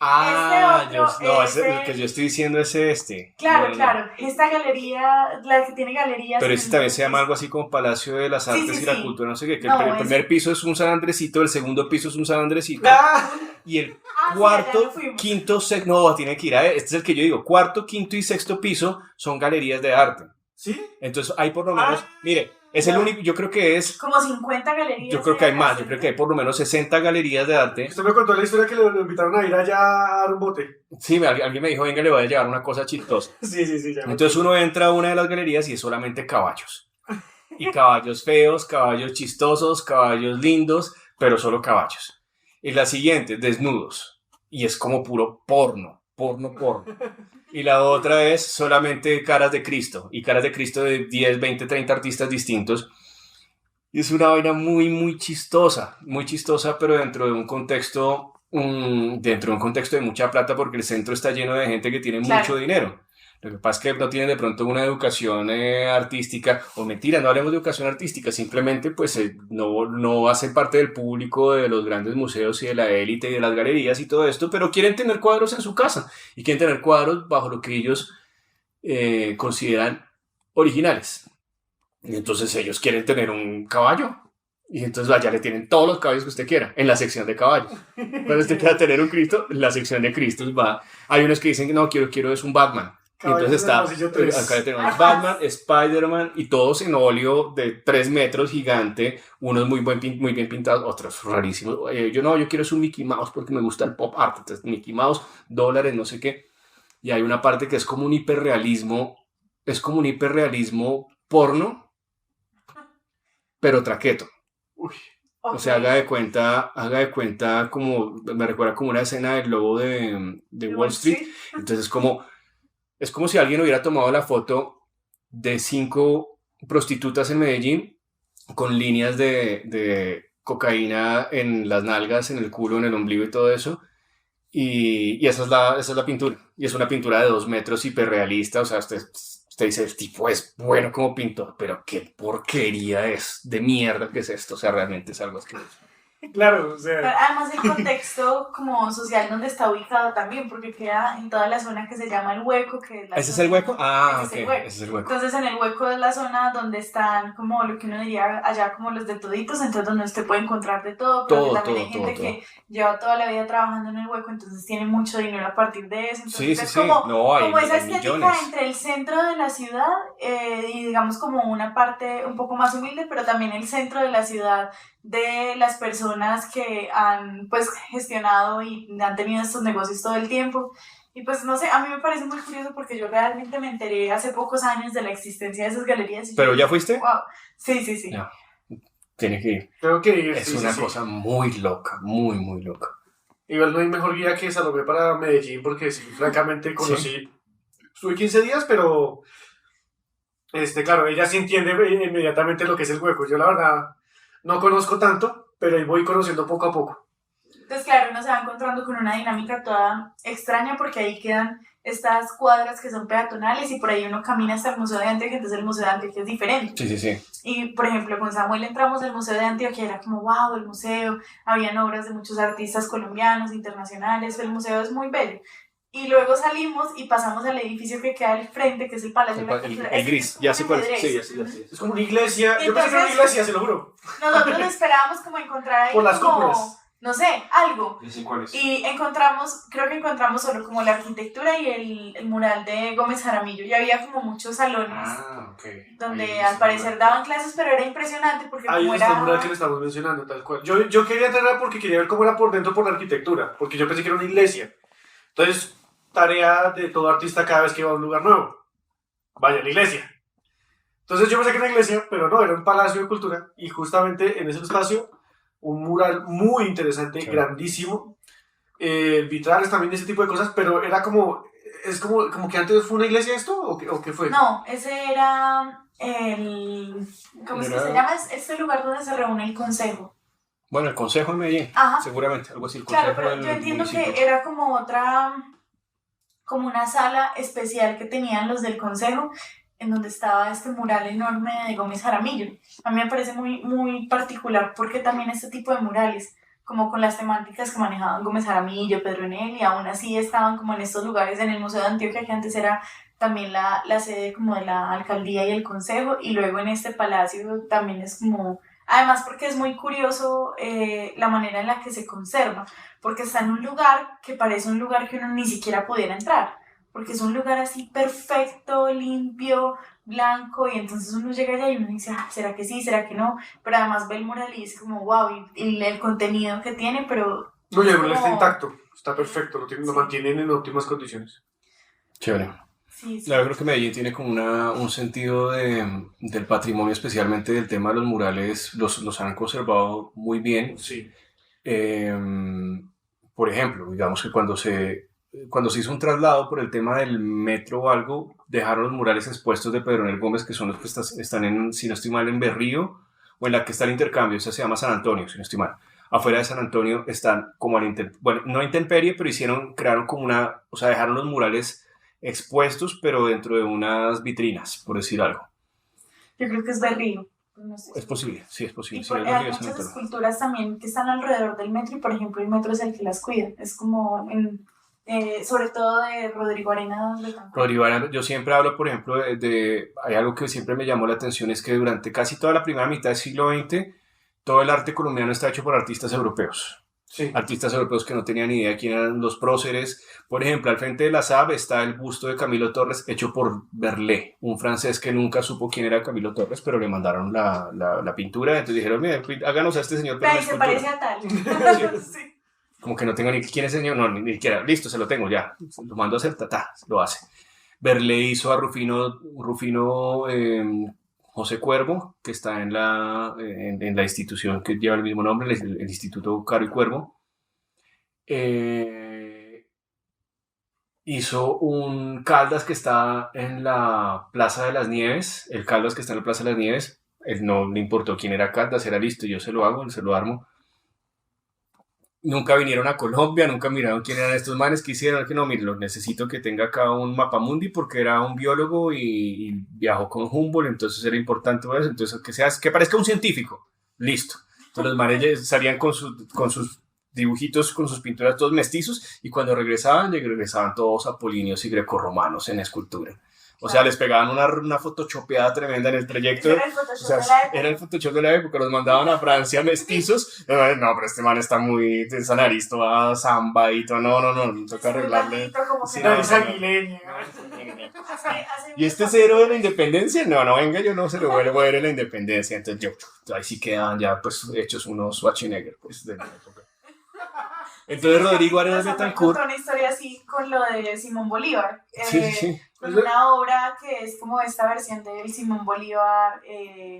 El que yo estoy diciendo es este. Claro, No. claro. Esta galería, la que tiene galerías. Pero en ese el también se piso. llama algo así como Palacio de las Artes sí, y la sí. Cultura, no sé qué. Que No, el primer piso es un San Andresito, el segundo piso es un San Andresito. ¡Ah! Y el Sí, cuarto, allá no fuimos. quinto, sexto, no, tiene que ir a este es el que yo digo, cuarto, quinto y sexto piso son galerías de arte. ¿Sí? Entonces hay por lo menos, mire, es el Ya. único, yo creo que es, Como 50 galerías. yo creo que hay acá, más, yo creo que hay por lo menos 60 galerías de arte. Usted me contó la historia que lo invitaron a ir allá a dar un bote. Sí, alguien me dijo, venga, le voy a llevar una cosa chistosa. Sí, ya. Entonces uno entra a una de las galerías y es solamente caballos. Y caballos feos, caballos chistosos, caballos lindos, pero solo caballos. Y la siguiente, desnudos. Y es como puro porno. Y la otra es solamente caras de Cristo. Y caras de Cristo de 10, 20, 30 artistas distintos. Y es una vaina muy, muy chistosa, pero dentro de un contexto, de mucha plata, porque el centro está lleno de gente que tiene Claro. mucho dinero. Lo que pasa es que no tienen de pronto una educación artística, o mentira, no hablemos de educación artística, simplemente pues no hacen parte del público de los grandes museos y de la élite y de las galerías y todo esto, pero quieren tener cuadros en su casa y quieren tener cuadros bajo lo que ellos consideran originales. Y entonces ellos quieren tener un caballo. Y entonces allá le tienen todos los caballos que usted quiera, en la sección de caballos. Cuando usted quiera tener un Cristo, en la sección de Cristos va. Hay unos que dicen que no, quiero es un Batman. Y entonces está, acá tenemos Batman, Spider-Man y todos en óleo de 3 metros gigante, unos muy bien pintados, otros rarísimos. Yo quiero es un Mickey Mouse porque me gusta el pop art, entonces Mickey Mouse, dólares, no sé qué. Y hay una parte que es como un hiperrealismo porno, pero traqueto. Uy. O sea, haga de cuenta como, me recuerda como una escena del lobo de Wall Street. Entonces es como si alguien hubiera tomado la foto de 5 prostitutas en Medellín con líneas de cocaína en las nalgas, en el culo, en el ombligo y todo eso. Y esa es la pintura. Y es una pintura de 2 metros hiperrealista. O sea, usted dice, el tipo es bueno como pintor, pero qué porquería es de mierda que es esto. O sea, realmente es algo asqueroso. Claro, o sea... Pero además el contexto como social donde está ubicado también, porque queda en toda la zona que se llama El Hueco, que es la ¿Ese es zona- el hueco? Ah, ese ok, es el hueco. ese es el hueco. Entonces en El Hueco es la zona donde están como lo que uno diría allá como los de toditos, entonces donde usted puede encontrar de todo, pero Todo, también hay gente que lleva toda la vida trabajando en El Hueco, entonces tiene mucho dinero a partir de eso, entonces es como, No, hay como esa estética millones. entre el centro de la ciudad y digamos como una parte un poco más humilde, pero también el centro de la ciudad de las personas que han pues gestionado y han tenido estos negocios todo el tiempo. Y pues no sé, a mí me parece muy curioso porque yo realmente me enteré hace pocos años de la existencia de esas galerías. Y ¿Pero yo ya dije, fuiste? wow. Sí. No. Tiene que ir. Creo que Es sí, una sí. cosa muy loca, muy, muy loca. Igual no hay mejor guía que Salomé para Medellín, porque sí, francamente conocí. Estuve 15 días, pero. Claro, ella sí entiende inmediatamente lo que es el hueco. Yo, la verdad, no conozco tanto, pero ahí voy conociendo poco a poco. Entonces, claro, uno se va encontrando con una dinámica toda extraña porque ahí quedan estas cuadras que son peatonales y por ahí uno camina hasta el Museo de Antioquia, entonces el Museo de Antioquia es diferente. Sí. Y, por ejemplo, con Samuel entramos al Museo de Antioquia, era como, wow, el museo, habían obras de muchos artistas colombianos, internacionales, el museo es muy bello. Y luego salimos y pasamos al edificio que queda al frente, que es el Palacio de la Cultura. El gris, ya sé cuál es. Sí, ya sé. Es como una iglesia. Yo pensé que era una Entonces, iglesia, se lo juro. nosotros esperábamos como encontrar ahí Por las como, cúpulas. no sé, algo. Ya sé cuál es. Y creo que encontramos solo como la arquitectura y el mural de Gómez Jaramillo. Y había como muchos salones Ok. donde Ahí al sí, parecer daban clases, pero era impresionante porque Ahí como está el era... mural que le estamos mencionando, tal cual. Yo quería entrar porque quería ver cómo era por dentro por la arquitectura, porque yo pensé que era una iglesia. Entonces, tarea de todo artista cada vez que va a un lugar nuevo, vaya a la iglesia. Entonces yo pensé que era una iglesia, pero no, era un palacio de cultura, y justamente en ese espacio, un mural muy interesante, Sí. grandísimo, vitrales también, ese tipo de cosas, pero era como, es como que antes fue una iglesia esto, o qué fue? No, ese era el... ¿Cómo es que se llama? Es este lugar donde se reúne el consejo. Bueno, el Consejo de Medellín, Ajá. seguramente, algo así. El Claro, Consejo pero yo del entiendo municipio. que era como otra, como una sala especial que tenían los del consejo, en donde estaba este mural enorme de Gómez Jaramillo. A mí me parece muy, muy particular porque también este tipo de murales, como con las temáticas que manejaban Gómez Jaramillo, Pedro Enel, y aún así estaban como en estos lugares en el Museo de Antioquia, que antes era también la sede como de la alcaldía y el consejo, y luego en este palacio también es como... Además porque es muy curioso la manera en la que se conserva, porque está en un lugar que parece un lugar que uno ni siquiera pudiera entrar, porque es un lugar así perfecto, limpio, blanco, y entonces uno llega allá y uno dice, ah, ¿será que sí? ¿Será que no? Pero además ve el mural y es como, wow, y el contenido que tiene, pero... No, y el mural está como- intacto, está perfecto, lo Sí. mantienen en óptimas condiciones. Chévere. Sí, sí. Yo creo que Medellín tiene como un sentido del patrimonio, especialmente del tema de los murales, los han conservado muy bien. Sí. Eh, por ejemplo, digamos que cuando se hizo un traslado por el tema del metro o algo, dejaron los murales expuestos de Pedro Nel Gómez, que son los que están en, si no estoy mal, en Berrío, o en la que está el intercambio, esa se llama San Antonio, si no estoy mal. Afuera de San Antonio están como bueno, no a intemperie, pero crearon como o sea, dejaron los murales expuestos, pero dentro de unas vitrinas, por decir algo. Yo creo que es Berrío. No sé. Es posible, sí, es posible. Y Sí, por, es hay Berrío, San muchas Antonio. esculturas también que están alrededor del metro y por ejemplo el metro es el que las cuida. Es como, sobre todo de Rodrigo Arenas de Tancur. Rodrigo, yo siempre hablo, por ejemplo, hay algo que siempre me llamó la atención, es que durante casi toda la primera mitad del siglo XX, todo el arte colombiano está hecho por artistas europeos. Sí. Artistas europeos que no tenían ni idea de quién eran los próceres. Por ejemplo, al frente de la SAB está el busto de Camilo Torres hecho por Berlé, un francés que nunca supo quién era Camilo Torres, pero le mandaron la pintura. Entonces dijeron, mira, háganos a este señor para Ahí una se escultura. parece a tal. Sí. Como que no tengo ni quién es el señor, no, ni siquiera, listo, se lo tengo ya, lo mando a hacer, lo hace. Berlé hizo a Rufino José Cuervo, que está en la institución que lleva el mismo nombre, el Instituto Caro y Cuervo. Hizo un Caldas que está en la Plaza de las Nieves, el Caldas que está en la Plaza de las Nieves, él no le importó quién era Caldas, era listo, yo se lo hago, se lo armo. Nunca vinieron a Colombia, nunca miraron quién eran estos manes que hicieron, que no, mire, lo necesito que tenga acá un mapamundi porque era un biólogo y viajó con Humboldt, entonces era importante eso, entonces que parezca un científico, listo. Entonces los manes salían con sus dibujitos, con sus pinturas todos mestizos y cuando regresaban todos apolíneos y grecorromanos en escultura. O sea, les pegaban una photoshopeada tremenda en el trayecto. Era el Photoshop O sea, de la época. era el Photoshop de la época, los mandaban a Francia mestizos. No, pero este man está muy de esa nariz, toda samba y todo. No, toca arreglarle. Sí, Nariz aguileña. ¿Y este cero de la independencia? No, venga, yo no se lo voy a ver en la independencia. Entonces, ahí sí quedan ya, pues, hechos unos Schwarzenegger, pues, de la época. Entonces, Rodrigo Arenas de Tancur. Una historia así con lo de Simón Bolívar. Sí. Con una obra que es como esta versión del Simón Bolívar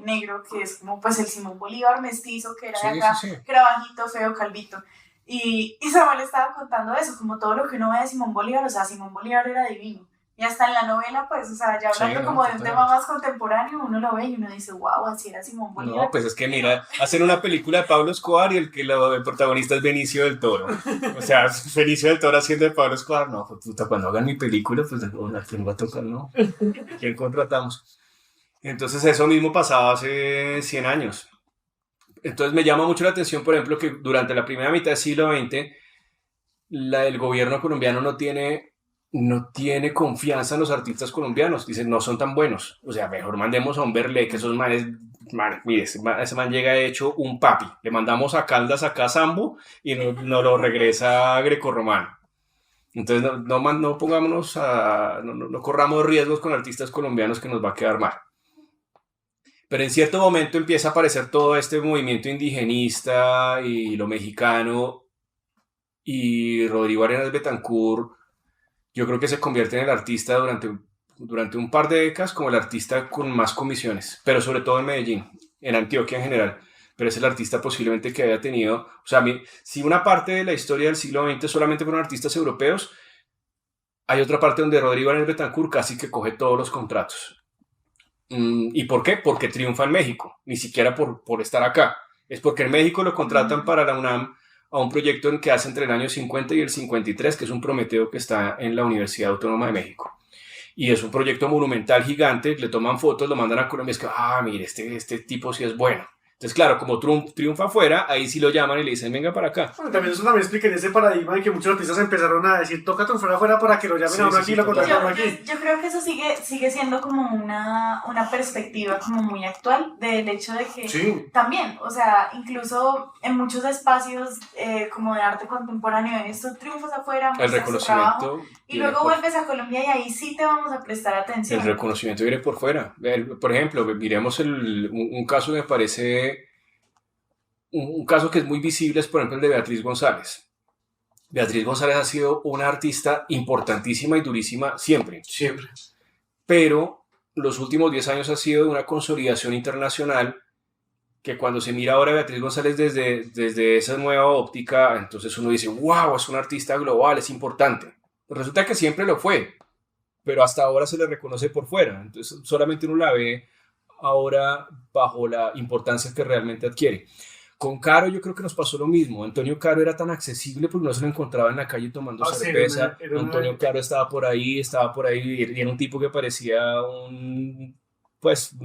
negro, que es como pues el Simón Bolívar mestizo, que era de acá, Sí. que era bajito, feo, calvito. Y Samuel estaba contando eso, como todo lo que uno ve de Simón Bolívar, o sea, Simón Bolívar era divino. Y hasta en la novela, pues, o sea, ya hablando Sí, no, como de un total. tema más contemporáneo, uno lo ve y uno dice, wow, así era Simón Bolívar. No, pues es que mira, hacen una película de Pablo Escobar y el protagonista es Benicio del Toro. O sea, Benicio del Toro haciendo de Pablo Escobar. No, pues, puta, cuando hagan mi película, pues ¿a quién va a tocar? No, ¿a quién contratamos? Entonces eso mismo pasaba hace 100 años. Entonces me llama mucho la atención, por ejemplo, que durante la primera mitad del siglo XX el gobierno colombiano no tiene confianza en los artistas colombianos. Dicen, no son tan buenos. O sea, mejor mandemos a un Berlé, que esos manes, mire, ese man llega hecho un papi. Le mandamos a Caldas acá a Sambo y no lo regresa a Grecorromano. Entonces no pongámonos no corramos riesgos con artistas colombianos que nos va a quedar mal. Pero en cierto momento empieza a aparecer todo este movimiento indigenista y lo mexicano, y Rodrigo Arenas Betancourt, yo creo que se convierte en el artista durante un par de décadas como el artista con más comisiones, pero sobre todo en Medellín, en Antioquia en general. Pero es el artista posiblemente que haya tenido, o sea, si una parte de la historia del siglo XX solamente fueron artistas europeos, hay otra parte donde Rodrigo Arenas Betancourt casi que coge todos los contratos. ¿Y por qué? Porque triunfa en México, ni siquiera por estar acá. Es porque en México lo contratan para la UNAM a un proyecto en que hace entre el año 50 y el 53, que es un Prometeo que está en la Universidad Autónoma de México. Y es un proyecto monumental gigante, le toman fotos, lo mandan a Colombia, es que, mire, este tipo sí es bueno. Entonces, claro, como triunfa afuera, ahí sí lo llaman y le dicen, venga para acá. Bueno, también eso también explicaría ese paradigma de que muchos artistas empezaron a decir, toca triunfar afuera para que lo llamen a uno aquí y lo contraten a uno aquí. Yo creo que eso sigue siendo como una perspectiva como muy actual del hecho de que también, o sea, incluso en muchos espacios como de arte contemporáneo, en estos triunfos afuera, el reconocimiento trabajo, y luego vuelves a Colombia y ahí sí te vamos a prestar atención. El reconocimiento viene por fuera. Por ejemplo, miremos un caso que me parece un caso que es muy visible, es por ejemplo el de Beatriz González. Beatriz González ha sido una artista importantísima y durísima siempre. Siempre. Pero los últimos 10 años ha sido una consolidación internacional que cuando se mira ahora a Beatriz González desde esa nueva óptica, entonces uno dice, wow, es una artista global, es importante. Resulta que siempre lo fue, pero hasta ahora se le reconoce por fuera. Entonces solamente uno la ve ahora bajo la importancia que realmente adquiere. Con Caro yo creo que nos pasó lo mismo. Antonio Caro era tan accesible porque no se lo encontraba en la calle tomando cerveza. Sí, Antonio Caro estaba por ahí y era un tipo que parecía un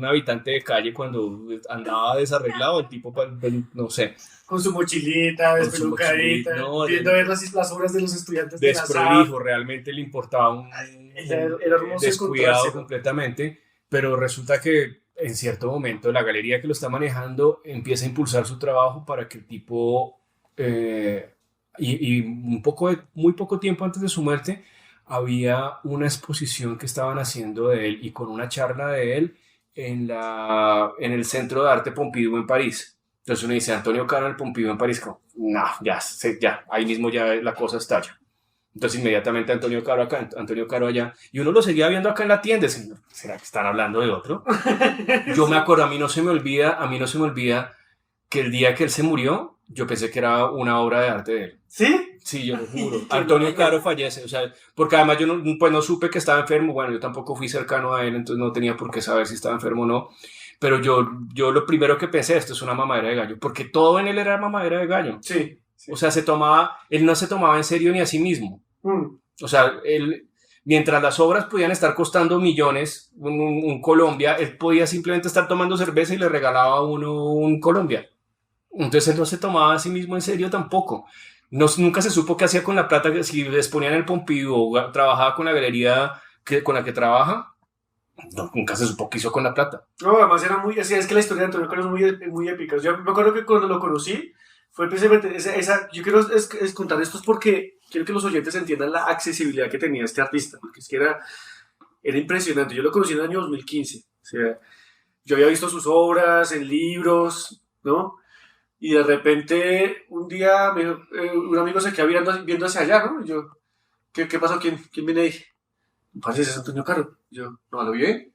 habitante de calle cuando andaba desarreglado, el tipo, no sé. Con su mochilita, despelucadita, viendo ver las obras de los estudiantes de la sala. Desprolijo, realmente le importaba era hermoso descuidado completamente, pero resulta que en cierto momento la galería que lo está manejando empieza a impulsar su trabajo para que el tipo, muy poco tiempo antes de su muerte, había una exposición que estaban haciendo de él y con una charla de él en el Centro de Arte Pompidou en París. Entonces uno dice, Antonio Caro en el Pompidou en París, no, ya, ahí mismo ya la cosa estalla. Entonces inmediatamente Antonio Caro acá, Antonio Caro allá, y uno lo seguía viendo acá en la tienda. ¿Será que están hablando de otro? Yo me acuerdo, a mí no se me olvida que el día que él se murió, yo pensé que era una obra de arte de él. ¿Sí? Sí, yo lo juro. Antonio Caro fallece, o sea, porque además yo no supe que estaba enfermo. Bueno, yo tampoco fui cercano a él, entonces no tenía por qué saber si estaba enfermo o no. Pero yo lo primero que pensé, esto es una mamadera de gallo, porque todo en él era mamadera de gallo. Sí. O sea, él no se tomaba en serio ni a sí mismo. O sea, mientras las obras podían estar costando millones, un Colombia, él podía simplemente estar tomando cerveza y le regalaba a uno un Colombia. Entonces él no se tomaba a sí mismo en serio tampoco. Nunca se supo qué hacía con la plata, si les ponían el Pompidou o trabajaba con la galería con la que trabaja. No, nunca se supo qué hizo con la plata. No, además era muy, es que la historia de Antonio Caro es muy épica. Yo me acuerdo que cuando lo conocí, fue precisamente yo quiero es contar esto porque quiero que los oyentes entiendan la accesibilidad que tenía este artista, porque es que era impresionante. Yo lo conocí en el año 2015, o sea, yo había visto sus obras en libros, ¿no? Y de repente, un día, un amigo se queda viendo hacia allá, ¿no? Y yo, ¿qué pasó? ¿Quién viene ahí? Parece que es Antonio Caro. Yo, no, lo vi bien.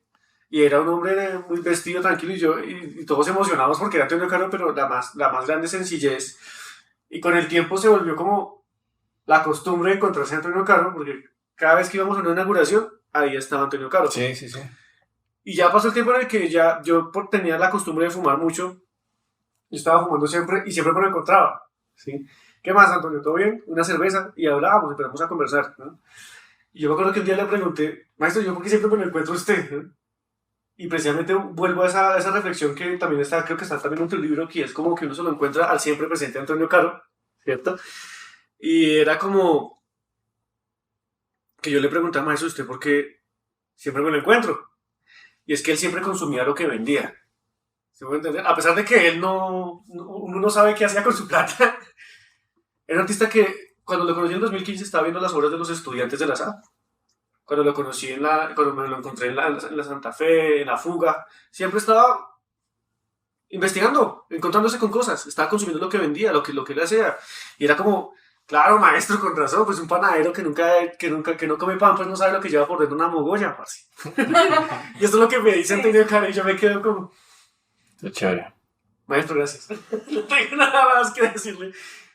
Y era un hombre muy vestido, tranquilo, y todos emocionados porque era Antonio Caro, pero la más grande sencillez. Y con el tiempo se volvió como la costumbre de encontrarse a Antonio Caro, porque cada vez que íbamos a una inauguración, ahí estaba Antonio Caro. Sí, sí, sí. Y ya pasó el tiempo en el que ya yo tenía la costumbre de fumar mucho. Yo estaba fumando siempre y siempre me lo encontraba. ¿Sí? ¿Qué más, Antonio? ¿Todo bien? Una cerveza y hablábamos, empezamos a conversar, ¿no? Y yo me acuerdo que un día le pregunté, maestro, ¿yo por qué siempre me lo encuentro a usted? ¿no? Y precisamente vuelvo a esa reflexión que también está, creo que está también en tu libro, que es como que uno se lo encuentra al siempre presente Antonio Caro, ¿cierto? Y era como que yo le preguntaba, maestro, ¿usted por qué siempre me lo encuentro? Y es que él siempre consumía lo que vendía. ¿Se puede entender? A pesar de que él uno no sabe qué hacía con su plata. Era un artista que cuando lo conocí en 2015 estaba viendo las obras de los estudiantes de la SAP. Cuando lo conocí cuando me lo encontré en la Santa Fe, en la Fuga, siempre estaba investigando, encontrándose con cosas, estaba consumiendo lo que vendía, lo que él hacía. Y era como, claro, maestro, con razón, pues un panadero que no come pan, pues no sabe lo que lleva por dentro una mogolla, parce. Y esto es lo que me dice Antonio Caro y yo me quedo como, Qué chévere. maestro, gracias. No tengo nada más que decirle.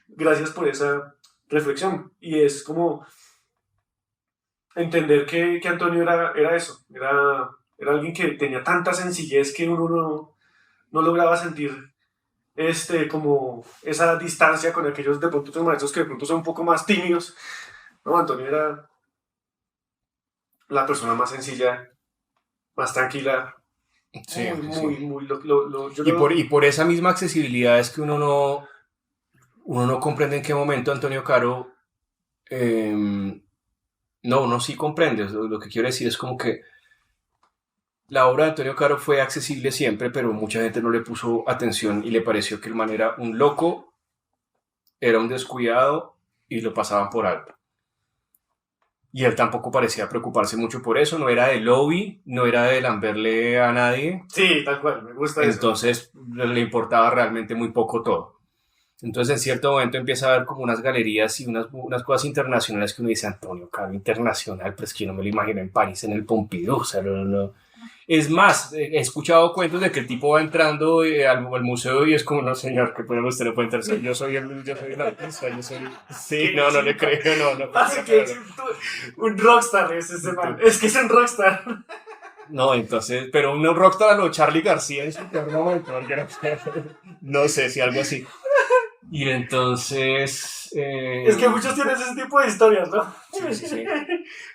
Gracias por esa reflexión. Y es como entender que Antonio era eso. Era alguien que tenía tanta sencillez que uno no lograba sentir como esa distancia con aquellos de pronto otros maestros que de pronto son un poco más tímidos. No, Antonio era la persona más sencilla, más tranquila. Sí, Muy, sí. muy. Y por esa misma accesibilidad es que uno no comprende en qué momento Antonio Caro, no, uno sí comprende. Lo que quiero decir es como que la obra de Antonio Caro fue accesible siempre, pero mucha gente no le puso atención y le pareció que el man era un loco, era un descuidado y lo pasaban por alto. Y él tampoco parecía preocuparse mucho por eso, no era de lobby, no era de lamberle a nadie. Sí, tal cual, me gusta eso. Entonces le importaba realmente muy poco todo. Entonces en cierto momento empieza a haber como unas galerías y unas cosas internacionales que uno dice, Antonio Caro internacional, pero es que yo no me lo imagino en París, en el Pompidou, o sea, no. Es más, he escuchado cuentos de que el tipo va entrando al museo y es como, no señor, que puede usted no puede entrar, yo soy el artista, yo soy... Sí, no le creo, no. Así que un rockstar es ese man, es que es un rockstar. No, entonces, pero un rockstar a lo Charly García en su peor momento, no sé si algo así. Y entonces... Es que muchos tienen ese tipo de historias, ¿no? Sí.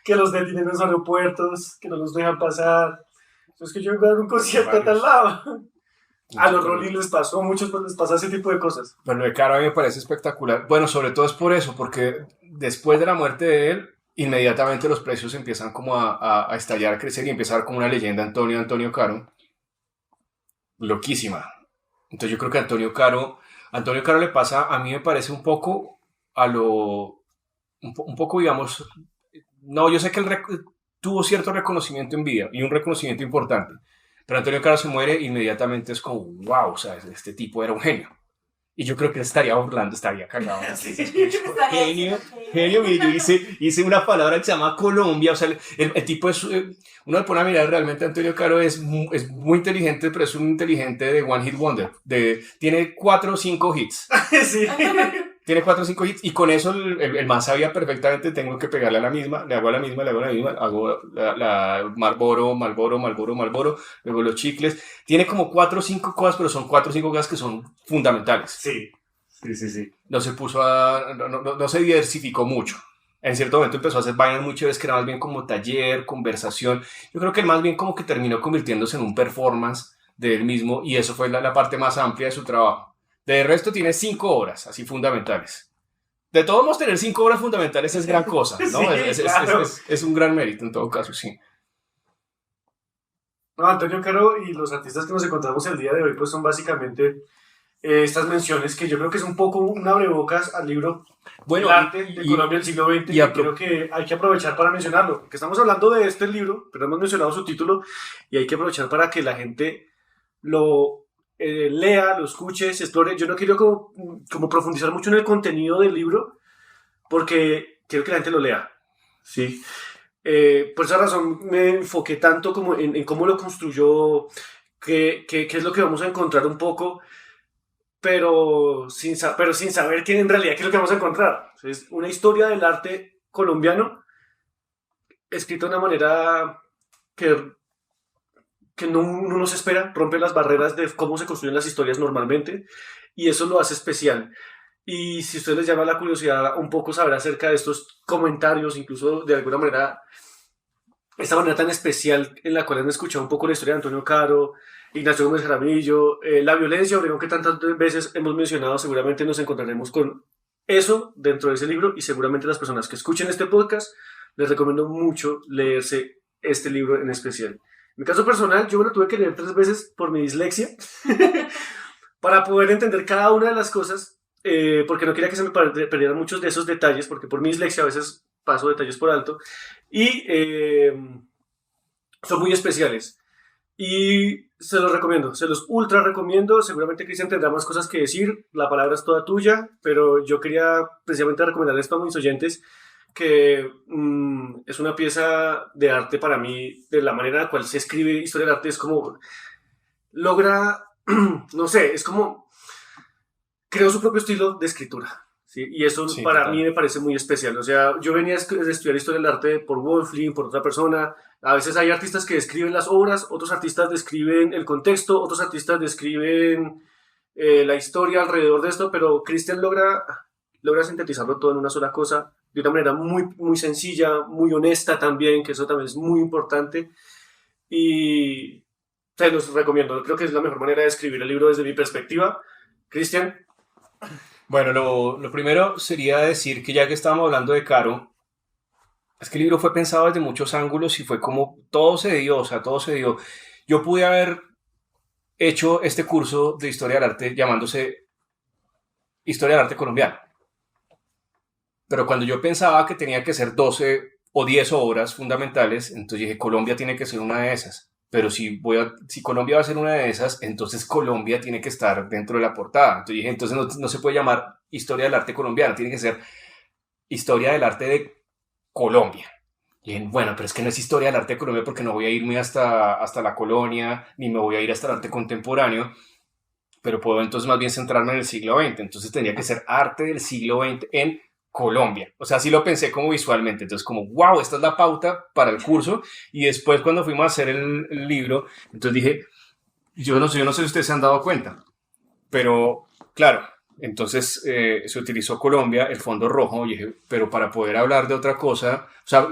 Que los detienen en los aeropuertos, que no los dejan pasar. Es que yo voy a dar un concierto a tal lado. A los Rolling les pasó, a muchos les pasa ese tipo de cosas. Bueno, de Caro a mí me parece espectacular. Bueno, sobre todo es por eso, porque después de la muerte de él, inmediatamente los precios empiezan como a estallar, a crecer y empieza a dar como una leyenda Antonio Caro. Loquísima. Entonces yo creo que Antonio Caro le pasa, a mí me parece un poco un poco, digamos, no, yo sé que él tuvo cierto reconocimiento en vida y un reconocimiento importante, pero Antonio Caro se muere inmediatamente es como, wow, o sea, este tipo era un genio. Y yo creo que él estaría burlando, estaría cagado. Sí. Genio. Y yo hice una palabra que se llama Colombia. O sea, el tipo es... uno le pone a mirar realmente. Antonio Caro es muy inteligente, pero es un inteligente de One Hit Wonder. Tiene 4 o 5 hits. Sí. Tiene 4 o 5 hits y con eso el man sabía perfectamente, tengo que pegarle a la misma, le hago a la misma, hago la Marlboro, luego los chicles. Tiene como 4 o 5 cosas, pero son 4 o 5 cosas que son fundamentales. Sí. No se puso no se diversificó mucho. En cierto momento empezó a hacer vainas muy chéveres que era más bien como taller, conversación. Yo creo que más bien como que terminó convirtiéndose en un performance de él mismo y eso fue la parte más amplia de su trabajo. De resto tiene 5 obras así fundamentales. De todos modos, tener 5 obras fundamentales es gran cosa, ¿no? Sí, claro. Es un gran mérito en todo caso, sí. No, Antonio Caro y los artistas que nos encontramos el día de hoy pues son básicamente estas menciones que yo creo que es un poco un abrebocas al libro Bueno, El arte de Colombia del siglo XX y creo que hay que aprovechar para mencionarlo, porque estamos hablando de este libro, pero hemos mencionado su título y hay que aprovechar para que la gente lo lea, lo escuche, se explore. Yo no quiero como profundizar mucho en el contenido del libro porque quiero que la gente lo lea, ¿sí? Por esa razón me enfoqué tanto como en cómo lo construyó, qué es lo que vamos a encontrar un poco, pero sin saber qué en realidad qué es lo que vamos a encontrar. Es una historia del arte colombiano escrito de una manera que uno no se espera, rompe las barreras de cómo se construyen las historias normalmente, y eso lo hace especial. Y si a ustedes les llama la curiosidad un poco saber acerca de estos comentarios, incluso de alguna manera, esta manera tan especial en la cual han escuchado un poco la historia de Antonio Caro, Ignacio Gómez Jaramillo, la violencia, Obregón, que tantas veces hemos mencionado, seguramente nos encontraremos con eso dentro de ese libro, y seguramente las personas que escuchen este podcast, les recomiendo mucho leerse este libro en especial. En mi caso personal, yo me lo tuve que leer 3 veces por mi dislexia para poder entender cada una de las cosas, porque no quería que se me perdieran muchos de esos detalles, porque por mi dislexia a veces paso detalles por alto, y son muy especiales. Y se los recomiendo, se los ultra recomiendo. Seguramente Cristian tendrá más cosas que decir, la palabra es toda tuya, pero yo quería precisamente recomendar esto a mis oyentes, que es una pieza de arte para mí, de la manera en la cual se escribe historia del arte, es como logra, no sé, es como creó su propio estilo de escritura. ¿Sí? Y eso Sí, para total. mí me parece muy especial. O sea, yo venía a estudiar historia del arte por Wolfling, por otra persona. A veces hay artistas que describen las obras, otros artistas describen el contexto, otros artistas describen la historia alrededor de esto, pero Christian logra sintetizarlo todo en una sola cosa, de una manera muy, muy sencilla, muy honesta también, que eso también es muy importante. Y se los recomiendo. Creo que es la mejor manera de escribir el libro desde mi perspectiva. Christian. Bueno, lo primero sería decir que ya que estábamos hablando de Caro, es que el libro fue pensado desde muchos ángulos y fue como todo se dio, o sea, todo se dio. Yo pude haber hecho este curso de Historia del Arte llamándose Historia del Arte Colombiana. Pero cuando yo pensaba que tenía que ser 12 o 10 obras fundamentales, entonces dije, Colombia tiene que ser una de esas. Pero si Colombia va a ser una de esas, entonces Colombia tiene que estar dentro de la portada. Entonces dije, entonces no se puede llamar Historia del Arte Colombiana, tiene que ser Historia del Arte de Colombia. Y dije, bueno, pero es que no es Historia del Arte de Colombia porque no voy a irme hasta la colonia, ni me voy a ir hasta el arte contemporáneo, pero puedo entonces más bien centrarme en el siglo XX. Entonces tendría que ser arte del siglo XX en Colombia. O sea, así lo pensé como visualmente. Entonces, como, wow, esta es la pauta para el curso. Y después, cuando fuimos a hacer el libro, entonces dije, yo no sé si ustedes se han dado cuenta, pero claro, entonces se utilizó Colombia, el fondo rojo, y dije, pero para poder hablar de otra cosa, o sea,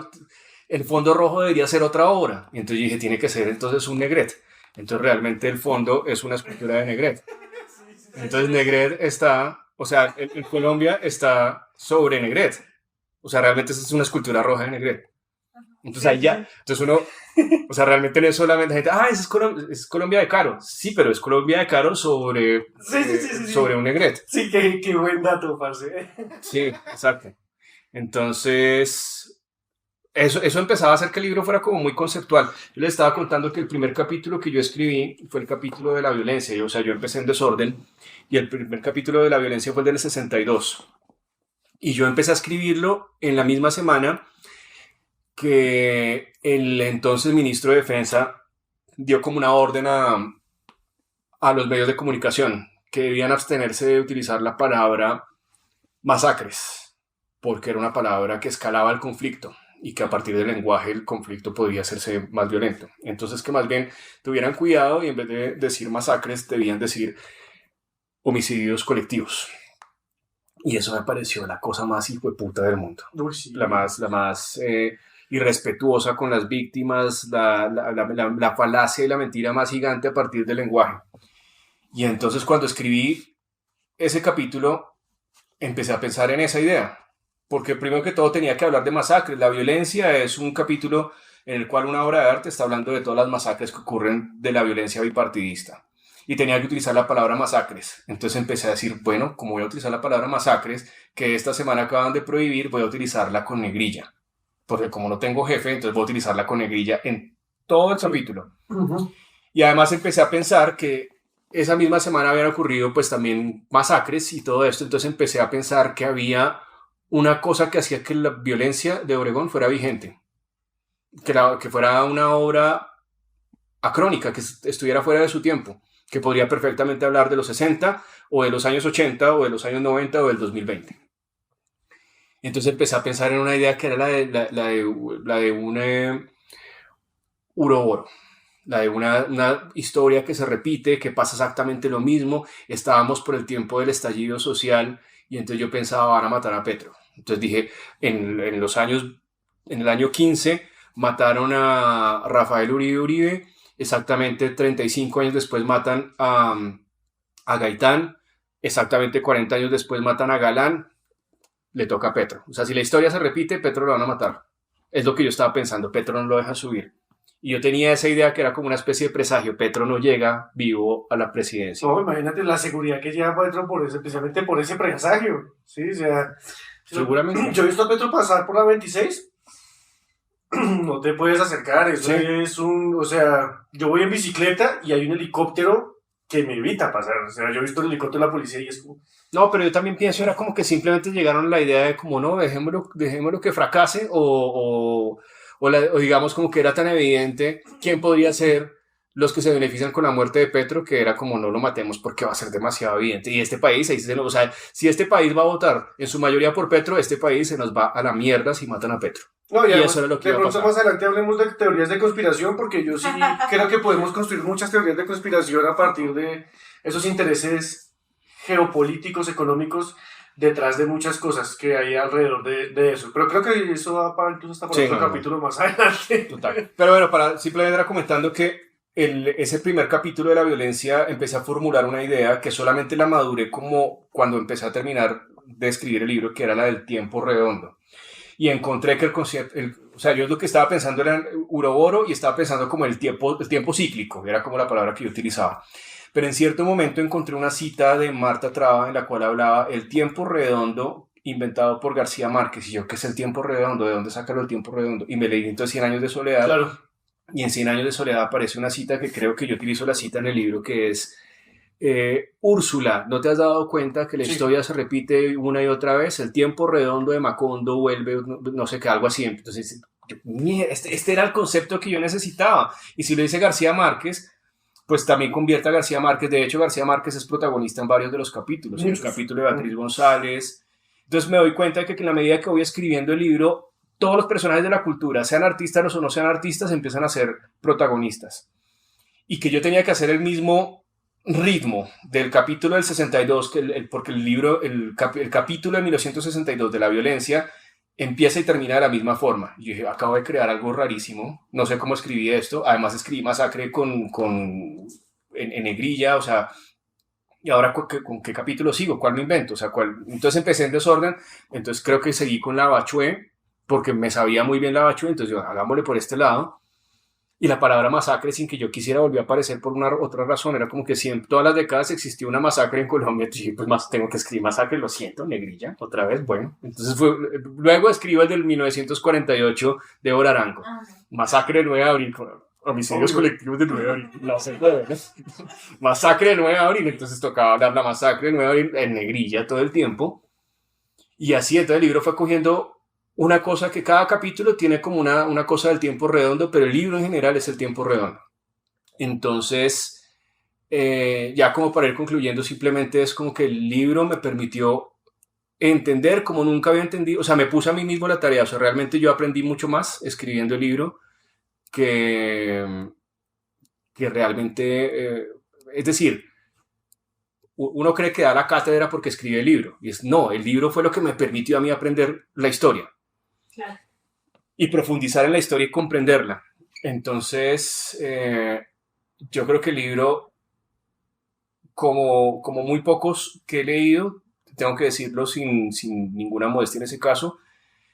el fondo rojo debería ser otra obra. Y entonces dije, tiene que ser entonces un Negret. Entonces, realmente el fondo es una escultura de Negret. Entonces, Negret está, o sea, en Colombia está sobre Negret. O sea, realmente es una escultura roja de Negret. Entonces ahí ya, entonces uno, o sea, realmente no es solamente gente, es Colombia de Caro. Sí, pero es Colombia de Caro sobre, sobre un Negret. Sí, qué buen dato, parce. Sí, exacto. Entonces, eso empezaba a hacer que el libro fuera como muy conceptual. Yo les estaba contando que el primer capítulo que yo escribí fue el capítulo de la violencia. O sea, yo empecé en desorden y el primer capítulo de la violencia fue el del 62. Y yo empecé a escribirlo en la misma semana que el entonces ministro de Defensa dio como una orden a los medios de comunicación que debían abstenerse de utilizar la palabra masacres, porque era una palabra que escalaba el conflicto y que a partir del lenguaje el conflicto podía hacerse más violento. Entonces que más bien tuvieran cuidado y en vez de decir masacres debían decir homicidios colectivos. Y eso me pareció la cosa más hijueputa del mundo. Uy, sí. La más irrespetuosa con las víctimas, la falacia y la mentira más gigante a partir del lenguaje. Y entonces cuando escribí ese capítulo, empecé a pensar en esa idea. Porque primero que todo tenía que hablar de masacres. La violencia es un capítulo en el cual una obra de arte está hablando de todas las masacres que ocurren de la violencia bipartidista. Y tenía que utilizar la palabra masacres. Entonces empecé a decir, bueno, como voy a utilizar la palabra masacres, que esta semana acaban de prohibir, voy a utilizarla con negrilla. Porque como no tengo jefe, entonces voy a utilizarla con negrilla en todo el capítulo. Uh-huh. Y además empecé a pensar que esa misma semana habían ocurrido pues también masacres y todo esto. Entonces empecé a pensar que había una cosa que hacía que la violencia de Obregón fuera vigente. Que fuera una obra acrónica, que estuviera fuera de su tiempo. Que podría perfectamente hablar de los 60 o de los años 80 o de los años 90 o del 2020. Entonces empecé a pensar en una idea que era la de un uroboro, la de una historia que se repite, que pasa exactamente lo mismo. Estábamos por el tiempo del estallido social y entonces yo pensaba, van a matar a Petro. Entonces dije, en los años, en el año 15 mataron a Rafael Uribe Uribe, exactamente 35 años después matan a Gaitán, exactamente 40 años después matan a Galán, le toca a Petro. O sea, si la historia se repite, Petro lo van a matar. Es lo que yo estaba pensando, Petro no lo deja subir. Y yo tenía esa idea que era como una especie de presagio, Petro no llega vivo a la presidencia. No, imagínate la seguridad que lleva Petro especialmente por ese presagio, ¿sí? O sea, seguramente. Yo he visto a Petro pasar por la 26, no te puedes acercar, eso Sí. es o sea, yo voy en bicicleta y hay un helicóptero que me evita pasar, o sea, yo he visto el helicóptero de la policía y es como... No, pero yo también pienso, era como que simplemente llegaron a la idea de como, no, dejémoslo que fracase o digamos como que era tan evidente quién podría ser los que se benefician con la muerte de Petro, que era como no lo matemos porque va a ser demasiado evidente. Y este país, o sea, si este país va a votar en su mayoría por Petro, este país se nos va a la mierda si matan a Petro. No, y eso era lo que de iba a pronto pasar. más adelante hablemos de teorías de conspiración, porque yo sí creo que podemos construir muchas teorías de conspiración a partir de esos intereses geopolíticos, económicos, detrás de muchas cosas que hay alrededor de eso. Pero creo que eso va para incluso hasta para otro capítulo más adelante. Total. Pero bueno, simplemente era comentando que ese primer capítulo de la violencia empecé a formular una idea que solamente la maduré como cuando empecé a terminar de escribir el libro, que era la del tiempo redondo. Y encontré que el concepto, o sea, yo lo que estaba pensando era uroboro y estaba pensando como el tiempo cíclico, era como la palabra que yo utilizaba. Pero en cierto momento encontré una cita de Marta Traba en la cual hablaba el tiempo redondo inventado por García Márquez. Y yo, ¿qué es el tiempo redondo? ¿De dónde sacaron el tiempo redondo? Y me leí entonces 100 años de soledad. Claro. Y en 100 años de soledad aparece una cita que creo que yo utilizo la cita en el libro, que es Úrsula, ¿no te has dado cuenta que la historia se repite una y otra vez? El tiempo redondo de Macondo vuelve, no sé qué, algo así. Entonces, este era el concepto que yo necesitaba. Y si lo dice García Márquez, pues también convierte a García Márquez. De hecho, García Márquez es protagonista en varios de los capítulos. En el capítulo de Beatriz González. Entonces me doy cuenta de que en la medida que voy escribiendo el libro, todos los personajes de la cultura, sean artistas o no sean artistas, empiezan a ser protagonistas. Y que yo tenía que hacer el mismo ritmo del capítulo del 62, porque el capítulo de 1962 de la violencia empieza y termina de la misma forma. Y yo dije, acabo de crear algo rarísimo, no sé cómo escribí esto, además escribí masacre en negrilla, o sea, ¿y ahora con qué capítulo sigo? ¿Cuál me invento? O sea, Entonces empecé en desorden, entonces creo que seguí con la Bachué, porque me sabía muy bien la Bachué, entonces yo, hagámosle por este lado. Y la palabra masacre, sin que yo quisiera, volvió a aparecer por una otra razón. Era como que si en todas las décadas existió una masacre en Colombia, entonces pues más tengo que escribir masacre, lo siento, negrilla, otra vez, bueno. Entonces luego escribo el del 1948 de Arango, masacre del 9 de abril, homicidios colectivos del 9 de abril, no sé, masacre del 9 de abril, entonces tocaba hablar la masacre del 9 de abril en negrilla todo el tiempo. Y así, entonces el libro fue cogiendo una cosa que cada capítulo tiene como una cosa del tiempo redondo, pero el libro en general es el tiempo redondo. Entonces, ya como para ir concluyendo, simplemente es como que el libro me permitió entender como nunca había entendido, o sea, me puse a mí mismo la tarea, o sea, realmente yo aprendí mucho más escribiendo el libro que realmente, es decir, uno cree que da la cátedra porque escribe el libro, y no, el libro fue lo que me permitió a mí aprender la historia. Claro. Y profundizar en la historia y comprenderla. Entonces, yo creo que el libro, como muy pocos que he leído, tengo que decirlo sin ninguna modestia en ese caso,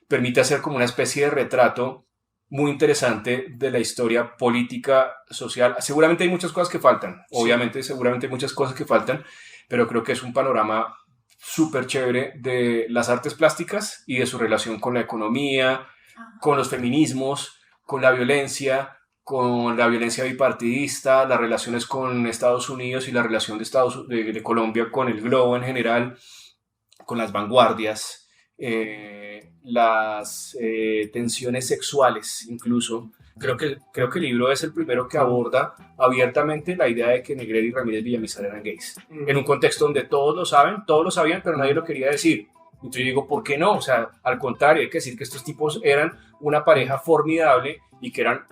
permite hacer como una especie de retrato muy interesante de la historia política, social. Seguramente hay muchas cosas que faltan, obviamente, seguramente hay muchas cosas que faltan, pero creo que es un panorama súper chévere de las artes plásticas y de su relación con la economía, con los feminismos, con la violencia bipartidista, las relaciones con Estados Unidos y la relación de Colombia con el globo en general, con las vanguardias, las tensiones sexuales incluso. Creo que el libro es el primero que aborda abiertamente la idea de que Negrete y Ramírez Villamizar eran gays. En un contexto donde todos lo sabían, pero nadie lo quería decir. Entonces yo digo, ¿por qué no? O sea, al contrario, hay que decir que estos tipos eran una pareja formidable y que eran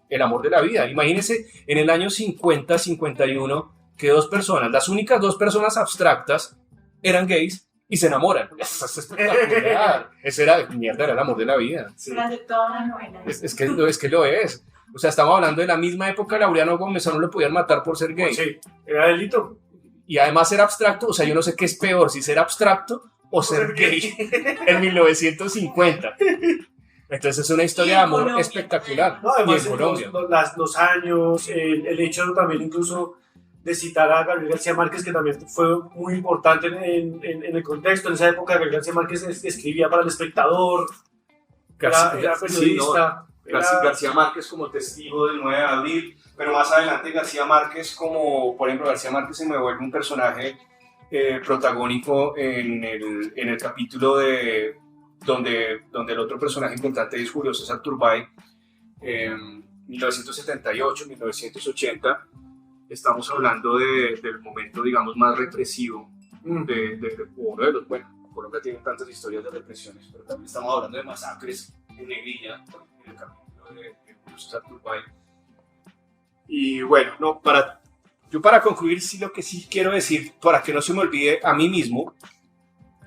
el amor de la vida. Imagínense en el año 50, 51, que dos personas, las únicas dos personas abstractas, eran gays y se enamoran. Eso es espectacular. Ese era, mierda, era el amor de la vida. Sí. Durante toda una novela. Es que lo es. O sea, estamos hablando de la misma época. Laureano Gómez no le podían matar por ser gay. Sí, era delito. Y además ser abstracto, o sea, yo no sé qué es peor, si ser abstracto o ser gay en 1950. Entonces es una historia de amor Colombia. Espectacular. No, además, Y en Colombia. los años, el hecho también incluso de citar a Gabriel García Márquez, que también fue muy importante en el contexto. En esa época, Gabriel García Márquez escribía para El Espectador, era periodista. García Márquez como testigo del 9 de abril, pero más adelante García Márquez como, por ejemplo, García Márquez se me vuelve un personaje protagónico en el capítulo de donde el otro personaje importante es Julio César Turbay, 1978, 1980. Estamos hablando del momento, digamos, más represivo de uno de los, bueno, Colombia tiene tantas historias de represiones, pero también estamos hablando de masacres en Negrilla, en el capítulo de Julio César Turbay. Y bueno, no, para concluir, sí, lo que sí quiero decir, para que no se me olvide a mí mismo,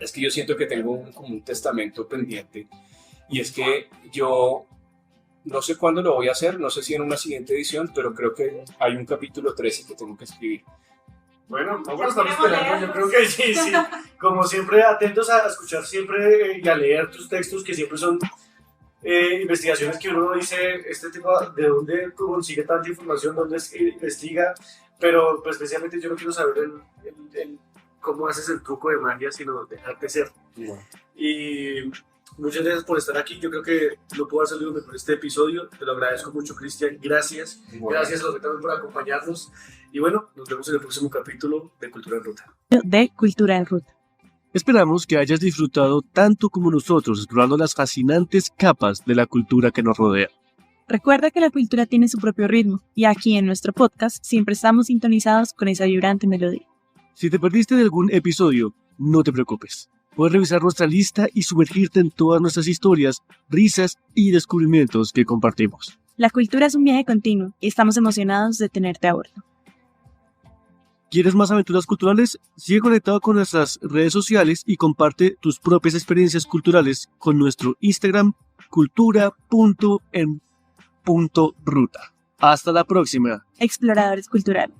es que yo siento que tengo como un testamento pendiente, y es que yo no sé cuándo lo voy a hacer, no sé si en una siguiente edición, pero creo que hay un capítulo 13 que tengo que escribir. Bueno, vamos a estar esperando, yo creo que sí. Como siempre, atentos a escuchar siempre y a leer tus textos, que siempre son investigaciones que uno dice, este tipo, ¿de dónde consigue tanta información? ¿Dónde investiga? Pero pues, especialmente yo no quiero saber el cómo haces el truco de magia, sino dejarte ser. Bueno. Y muchas gracias por estar aquí. Yo creo que no puedo haber salido mejor este episodio. Te lo agradezco mucho, Cristian. Gracias. Bueno. Gracias, Loreta, también por acompañarnos. Y bueno, nos vemos en el próximo capítulo de Cultura en Ruta. De Cultura en Ruta. Esperamos que hayas disfrutado tanto como nosotros explorando las fascinantes capas de la cultura que nos rodea. Recuerda que la cultura tiene su propio ritmo y aquí en nuestro podcast siempre estamos sintonizados con esa vibrante melodía. Si te perdiste de algún episodio, no te preocupes. Puedes revisar nuestra lista y sumergirte en todas nuestras historias, risas y descubrimientos que compartimos. La cultura es un viaje continuo y estamos emocionados de tenerte a bordo. ¿Quieres más aventuras culturales? Sigue conectado con nuestras redes sociales y comparte tus propias experiencias culturales con nuestro Instagram cultura.en.ruta. Hasta la próxima. Exploradores culturales.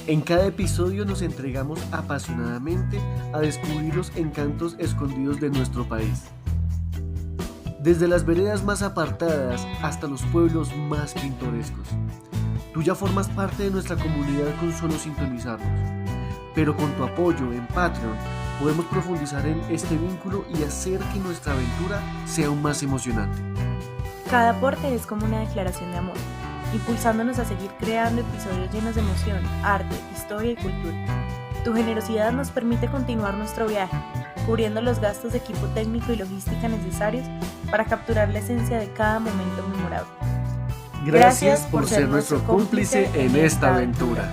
En cada episodio nos entregamos apasionadamente a descubrir los encantos escondidos de nuestro país. Desde las veredas más apartadas hasta los pueblos más pintorescos. Tú ya formas parte de nuestra comunidad con solo sintonizarnos. Pero con tu apoyo en Patreon podemos profundizar en este vínculo y hacer que nuestra aventura sea aún más emocionante. Cada aporte es como una declaración de amor, impulsándonos a seguir creando episodios llenos de emoción, arte, historia y cultura. Tu generosidad nos permite continuar nuestro viaje, cubriendo los gastos de equipo técnico y logística necesarios para capturar la esencia de cada momento memorable. Gracias por ser nuestro cómplice en esta aventura.